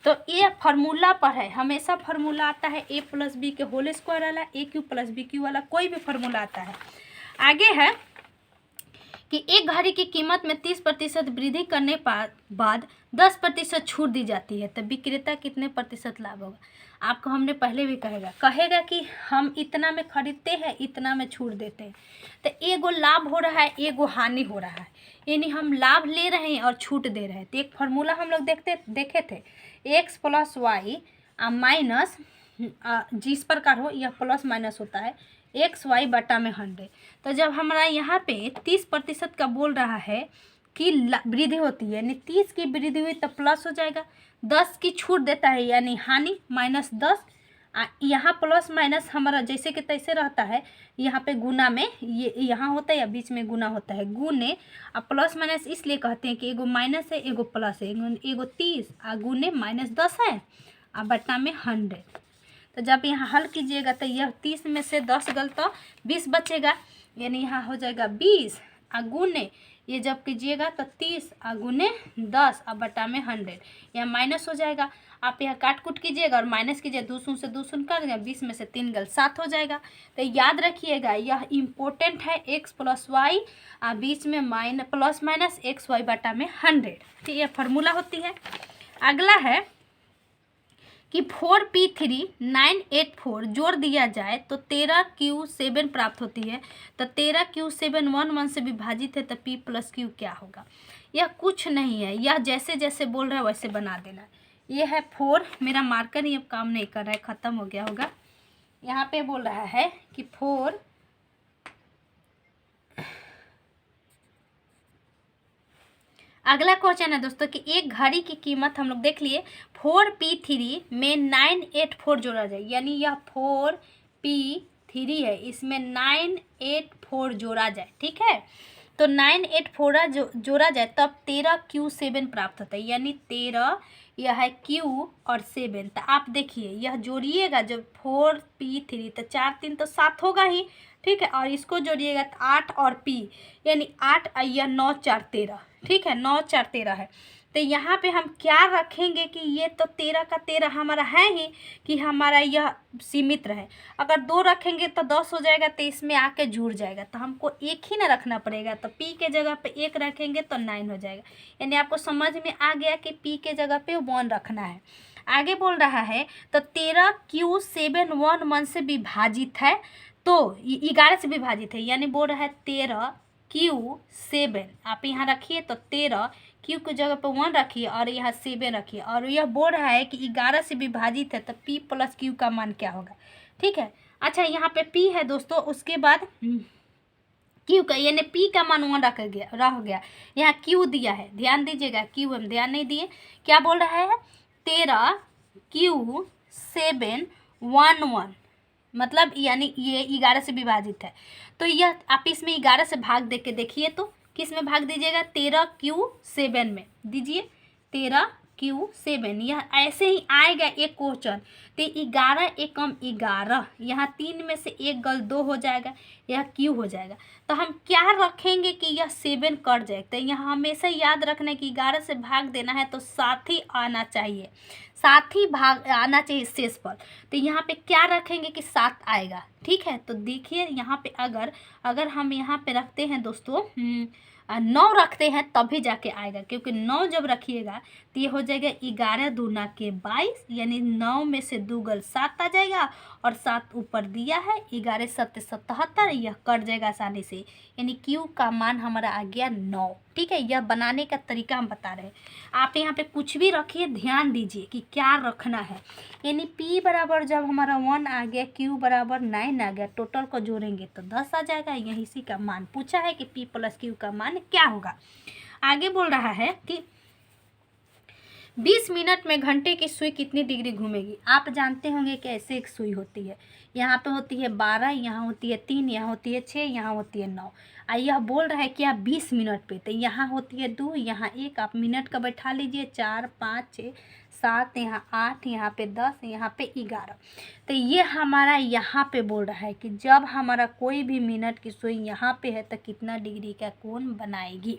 तो ये फार्मूला पर है, हमेशा फार्मूला आता है ए प्लस बी के होल स्क्वायर वाला, ए क्यू प्लस बी क्यू वाला, कोई भी फार्मूला आता है। आगे है कि एक घड़ी की कीमत में 30% वृद्धि करने बाद 10% छूट दी जाती है, तो विक्रेता कितने प्रतिशत लाभ होगा। आपको हमने पहले भी कहेगा कि हम इतना में खरीदते हैं, इतना में छूट देते हैं, तो एगो लाभ हो रहा है, एगो हानि हो रहा है, यानी हम लाभ ले रहे हैं और छूट दे रहे हैं। तो एक फार्मूला हम लोग देखे थे, एक्स प्लस वाई माइनस जिस प्रकार हो यह प्लस माइनस होता है एक्स वाई बटा में 100। तो जब हमारा यहाँ पे 30% का बोल रहा है कि वृद्धि होती है, यानी 30 की वृद्धि हुई तो प्लस हो जाएगा, 10 की छूट देता है यानी हानि माइनस 10। यहाँ प्लस माइनस हमारा जैसे कि तैसे रहता है, यहाँ पे गुना में ये यहाँ होता है या बीच में गुना होता है, गुने। अब प्लस माइनस इसलिए कहते हैं कि एगो माइनस है एगो प्लस है, एगो 30 गुने माइनस 10 है बटा में 100। तो जब यहाँ हल कीजिएगा तो यह 30 में से 10 गल तो 20 बचेगा, यानी यहाँ हो जाएगा 20 गुने, ये जब कीजिएगा तो 30 गुने 10 बटा में 100, यहाँ माइनस हो जाएगा। आप यहाँ काट कूट कीजिएगा और माइनस कीजिए, 2 शून्य से 2 शून्य कर देंगे, 20 में से 3 गल 7 हो जाएगा। तो याद रखिएगा यह इम्पोर्टेंट है, एक्स प्लस वाई बीच में प्लस माइनस एक्स वाई बटा में 100, ठीक है, फार्मूला होती है। अगला है कि 4p3984 जोड़ दिया जाए तो 13q7 प्राप्त होती है। तो 13q7 1 से विभाजित है, तो p प्लस q क्या होगा। यह कुछ नहीं है, यह जैसे जैसे बोल रहा है वैसे बना देना। यह है 4, मेरा मार्कर ही अब काम नहीं कर रहा है, ख़त्म हो गया होगा। यहाँ पे बोल रहा है कि 4 अगला क्वेश्चन है दोस्तों कि एक घड़ी की कीमत हम लोग देख लिए 4p3 में 984 जोड़ा जाए, यानी यह 4p3 है, इसमें 984 जोड़ा जाए। ठीक है, तो 984 जोड़ा जाए तब 13q7 प्राप्त होता है, यानी 13 यह है q और 7। तो आप देखिए यह जोड़िएगा जब 4p3 तो 4 3 तो 7 होगा ही, ठीक है, और इसको जोड़िएगा तो 8 और p यानी 8 यह 9 4 13, ठीक है, 9 4 13 है। तो यहाँ पे हम क्या रखेंगे कि ये तो 13 का 13 हमारा है ही कि हमारा यह सीमित रहे। अगर 2 रखेंगे तो 10 हो जाएगा, तो इसमें आके जुड़ जाएगा, तो हमको एक ही ना रखना पड़ेगा। तो p के जगह पे 1 रखेंगे तो 9 हो जाएगा। यानी आपको समझ में आ गया कि p के जगह पे 1 रखना है। आगे बोल रहा है तो 13 Q 7 1 1 से विभाजित है, तो 11 से विभाजित है, यानी बोल रहा है 13 Q 7, आप यहाँ रखिए तो 13 Q की जगह पर 1 रखिए और यहाँ 7 रखिए, और यह बोल रहा है कि 11 से विभाजित है, तो P प्लस Q का मान क्या होगा। ठीक है, अच्छा यहाँ पे P है दोस्तों, उसके बाद Q का यानी P का मान 1 रह गया। यहाँ Q दिया है, ध्यान दीजिएगा, Q हम ध्यान नहीं दिए, क्या बोल रहा है 13 Q 7 1 1, मतलब यानी ये 11 से विभाजित है। तो यह आप इसमें 11 से भाग दे के देखिए, तो किस में भाग दीजिएगा, 13 Q 7 में दीजिए, 13 Q 7, यह ऐसे ही आएगा एक क्वेश्चन। तो 11 एकम 11, यहाँ 3 में से 1 गल 2 हो जाएगा, यह Q हो जाएगा। तो हम क्या रखेंगे कि यह 7 कट जाए। तो यहाँ हमेशा याद रखना कि 11 से भाग देना है तो साथ ही आना चाहिए, साथ ही भाग आना चाहिए शेष पर। तो यहाँ पे क्या रखेंगे कि 7 आएगा। ठीक है, तो देखिए यहाँ पे अगर हम यहाँ पे रखते हैं दोस्तों 9 रखते हैं तभी जाके आएगा, क्योंकि 9 जब रखिएगा तो ये हो जाएगा 11 दूना के 22, यानी 9 में से 2 गल 7 आ जाएगा, और 7 ऊपर दिया है, 11 7 77, यह कट जाएगा आसानी से, यानी Q का मान हमारा आ गया 9। ठीक है, यह बनाने का तरीका हम बता रहे हैं। आप यहाँ पे कुछ भी रखिए, ध्यान दीजिए कि क्या रखना है। यानी P बराबर जब हमारा 1 आ गया, Q बराबर 9 आ गया, टोटल को जोड़ेंगे तो 10 आ जाएगा। यही इसी का मान पूछा है कि P प्लस Q का मान क्या होगा। आगे बोल रहा है कि 20 मिनट में घंटे की सुई कितनी डिग्री घूमेगी। आप जानते होंगे कि ऐसे एक सुई होती है, यहाँ पे होती है 12, यहाँ होती है 3, यहाँ होती है 6, यहाँ होती है 9। यह बोल रहा है कि आप 20 मिनट पे, तो यहाँ होती है 2, यहाँ 1, आप मिनट का बैठा लीजिए, 4 5 6 7, यहाँ 8, यहाँ पे 10, यहाँ पे 11। तो ये हमारा यहाँ पे बोल रहा है कि जब हमारा कोई भी मिनट की सुई यहाँ पे है तो कितना डिग्री का कोण बनाएगी।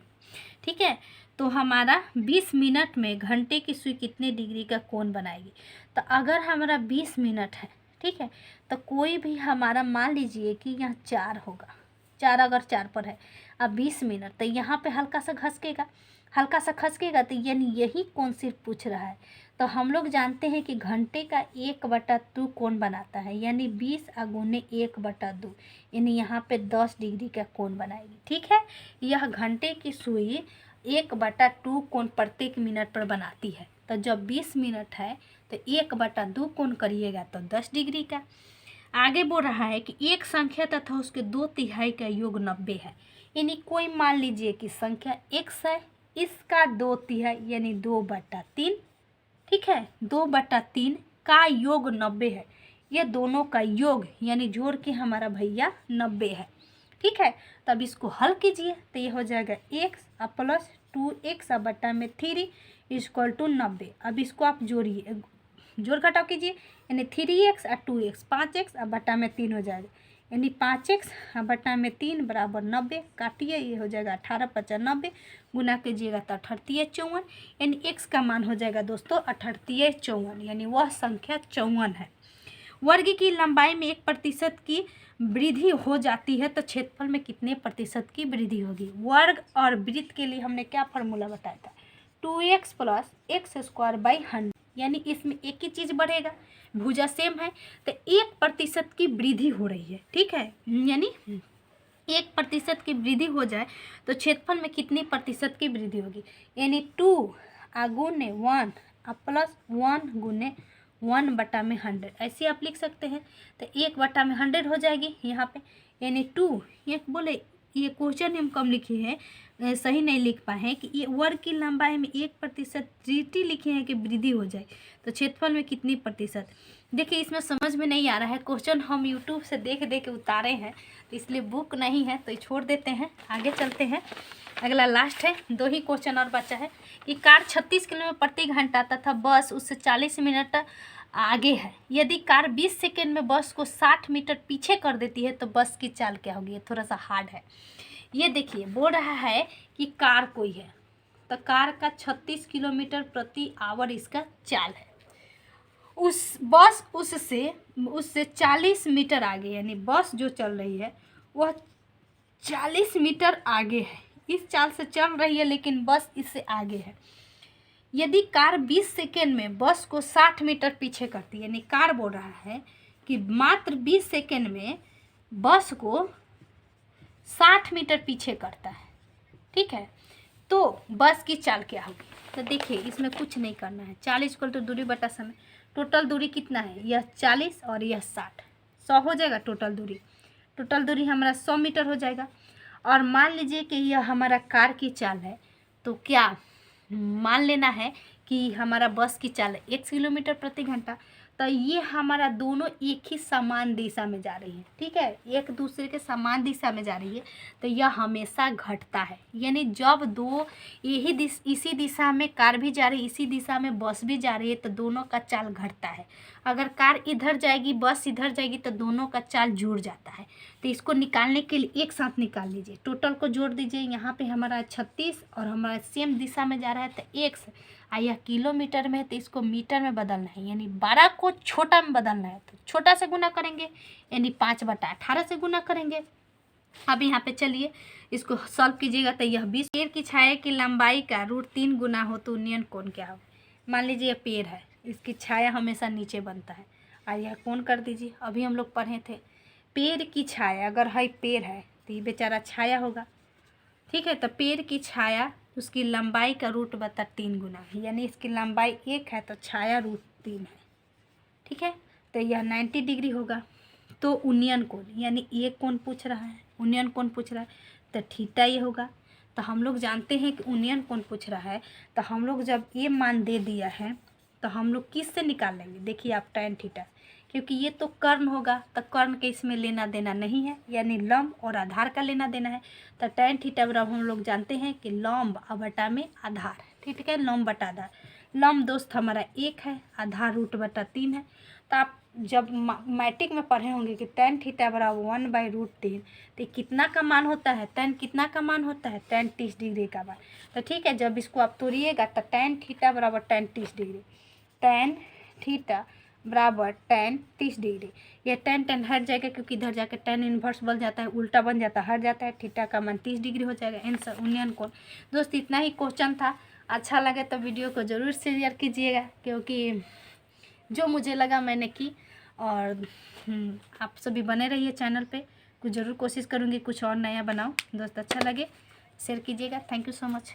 ठीक है, तो हमारा 20 मिनट में घंटे की सुई कितने डिग्री का कोण बनाएगी। तो अगर हमारा 20 मिनट है, ठीक है, तो कोई भी हमारा मान लीजिए कि यहाँ 4 होगा, 4 अगर 4 पर है, अब 20 मिनट, तो यहाँ पे हल्का सा खसकेगा, तो यानी यही कोण सिर्फ पूछ रहा है। तो हम लोग जानते हैं कि घंटे का 1/2 कोण बनाता है, यानी 20 × 1/2, यानी यहाँ पे 10 डिग्री का कोण बनाएगी। ठीक है, यह घंटे की सुई 1/2 कोण प्रत्येक मिनट पर बनाती है। तो जब 20 मिनट है तो 1/2 कोण करिएगा तो 10 डिग्री का। आगे बोल रहा है कि एक संख्या तथा उसके 2/3 का योग 90 है। यानी कोई मान लीजिए कि संख्या x है, इसका 2/3 यानी 2/3, ठीक है, 2/3 का योग 90 है। ये दोनों का योग यानी जोड़ के हमारा भैया 90 है। ठीक है, तब इसको हल कीजिए तो ये हो जाएगा x प्लस 2x बटा में 3 इक्वल टू 90। अब इसको आप जोड़िए, जोड़ घटाव कीजिए, यानी 3x और 2x, 5x और बटा में 3 हो जाएगा, यानी 5x बटा में 3 बराबर 90। काटिए, ये हो जाएगा 18 5 90, गुना कीजिएगा तो 38 54, यानी x का मान हो जाएगा दोस्तों 38 54, यानी वह संख्या 54 है। वर्ग की लंबाई में 1% की वृद्धि हो जाती है तो क्षेत्रफल में कितने प्रतिशत की वृद्धि होगी। वर्ग और वृत्त के लिए हमने क्या फार्मूला बताया था, 2x प्लस x²/100, यानी इसमें एक ही चीज़ बढ़ेगा, भुजा सेम है, तो 1% की वृद्धि हो रही है। ठीक है, यानी 1% की वृद्धि हो जाए तो क्षेत्रफल में कितनी प्रतिशत की वृद्धि होगी, यानी 2 गुने 1 प्लस 1 गुने 1/100, ऐसे आप लिख सकते हैं। तो 1/100 हो जाएगी यहाँ पे, यानी 2, ये बोले ये क्वेश्चन हम कम लिखे हैं, सही नहीं लिख पाए हैं कि ये वर्ग की लंबाई में 1% वृद्धि लिखे हैं कि वृद्धि हो जाए तो क्षेत्रफल में कितनी प्रतिशत। देखिए इसमें समझ में नहीं आ रहा है, क्वेश्चन हम यूट्यूब से देख के उतारे हैं, तो इसलिए बुक नहीं है तो छोड़ देते हैं, आगे चलते हैं। अगला लास्ट है, 2 ही क्वेश्चन और बचा है कि कार 36 किलोमीटर प्रति घंटा तथा बस उससे 40 मिनट आगे है। यदि कार 20 सेकेंड में बस को 60 मीटर पीछे कर देती है तो बस की चाल क्या होगी। ये थोड़ा सा हार्ड है। ये देखिए बोल रहा है कि कार कोई है, तो कार का 36 किलोमीटर प्रति आवर इसका चाल है। उस बस उससे 40 मीटर आगे, यानी बस जो चल रही है वह 40 मीटर आगे है, इस चाल से चल रही है, लेकिन बस इससे आगे है। यदि कार 20 सेकेंड में बस को 60 मीटर पीछे करती है, यानी कार बोल रहा है कि मात्र 20 सेकेंड में बस को 60 मीटर पीछे करता है, ठीक है, तो बस की चाल क्या होगी। तो देखिए इसमें कुछ नहीं करना है, 40 इक्वल टू दूरी बटा समय। टोटल दूरी कितना है, यह 40 और यह 60, 100 हो जाएगा टोटल दूरी हमारा 100 मीटर हो जाएगा। और मान लीजिए कि यह हमारा कार की चाल है, तो क्या मान लेना है कि हमारा बस की चाल है 1 किलोमीटर प्रति घंटा, तो ये हमारा दोनों एक ही समान दिशा में जा रही है, ठीक है, एक दूसरे के समान दिशा में जा रही है, तो यह हमेशा घटता है। यानी जब दो इसी दिशा में कार भी जा रही है, इसी दिशा में बस भी जा रही है, तो दोनों का चाल घटता है। अगर कार इधर जाएगी बस इधर जाएगी तो दोनों का चाल जुड़ जाता है। तो इसको निकालने के लिए एक साथ निकाल लीजिए, टोटल को जोड़ दीजिए। यहाँ पे हमारा 36 और हमारा सेम दिशा में जा रहा है तो 1 से, यह किलोमीटर में है तो इसको मीटर में बदलना है, यानी 12 को छोटा में बदलना है, तो छोटा से गुना करेंगे, यानी 5/18 से गुना करेंगे। अब यहाँ पे चलिए इसको सॉल्व कीजिएगा, तो यह 20 पेड़ की छाया की लंबाई का √3 गुना हो तो उन्नयन कोण क्या हो। मान लीजिए यह पेड़ है, इसकी छाया हमेशा नीचे बनता है, और यह कोण कर दीजिए। अभी हम लोग पढ़े थे पेड़ की छाया, अगर है पेड़ है तो ये बेचारा छाया होगा, ठीक है, तो पेड़ की छाया उसकी लंबाई का √3 गुना है, यानी इसकी लंबाई 1 है तो छाया √3 है, ठीक है, तो यह 90 डिग्री होगा। तो उन्नयन कोण, यानी ये कोण पूछ रहा है, उन्नयन कोण पूछ रहा है, तो थीटा ये होगा। तो हम लोग जानते हैं कि उन्नयन कोण पूछ रहा है, तो हम लोग जब ये मान दे दिया है तो हम लोग किस से निकाल लेंगे, देखिए आप tan थीटा, क्योंकि ये तो कर्ण होगा, तो कर्ण के इसमें लेना देना नहीं है, यानी लंब और आधार का लेना देना है। तो tan थीटा बराबर हम लोग जानते हैं कि लंब बटा में आधार, ठीक है, लंब बटा आधार। लंब दोस्त हमारा 1 है, आधार √3 है। तो आप जब मैट्रिक में पढ़े होंगे कि tan थीटा बराबर 1/√3, तो कितना का मान होता है, tan कितना का मान होता है, tan 30 डिग्री का मान। तो ठीक है, जब इसको आप तोड़िएगा तो tan थीटा बराबर tan 30 डिग्री, tan थीटा बराबर tan 30 डिग्री। यह tan हट जाएगा क्योंकि इधर जाकर tan इन्वर्स बन जाता है, उल्टा बन जाता है, हट जाता है, थीटा का मान 30 डिग्री हो जाएगा। आंसर उन्नयन कोण। दोस्त इतना ही क्वेश्चन था, अच्छा लगे तो वीडियो को ज़रूर शेयर कीजिएगा, क्योंकि जो मुझे लगा मैंने की। और आप सभी बने रहिए चैनल पे, कुछ ज़रूर कोशिश करूँगी कुछ और नया बनाऊँ। दोस्त अच्छा लगे शेयर कीजिएगा। Thank you so much.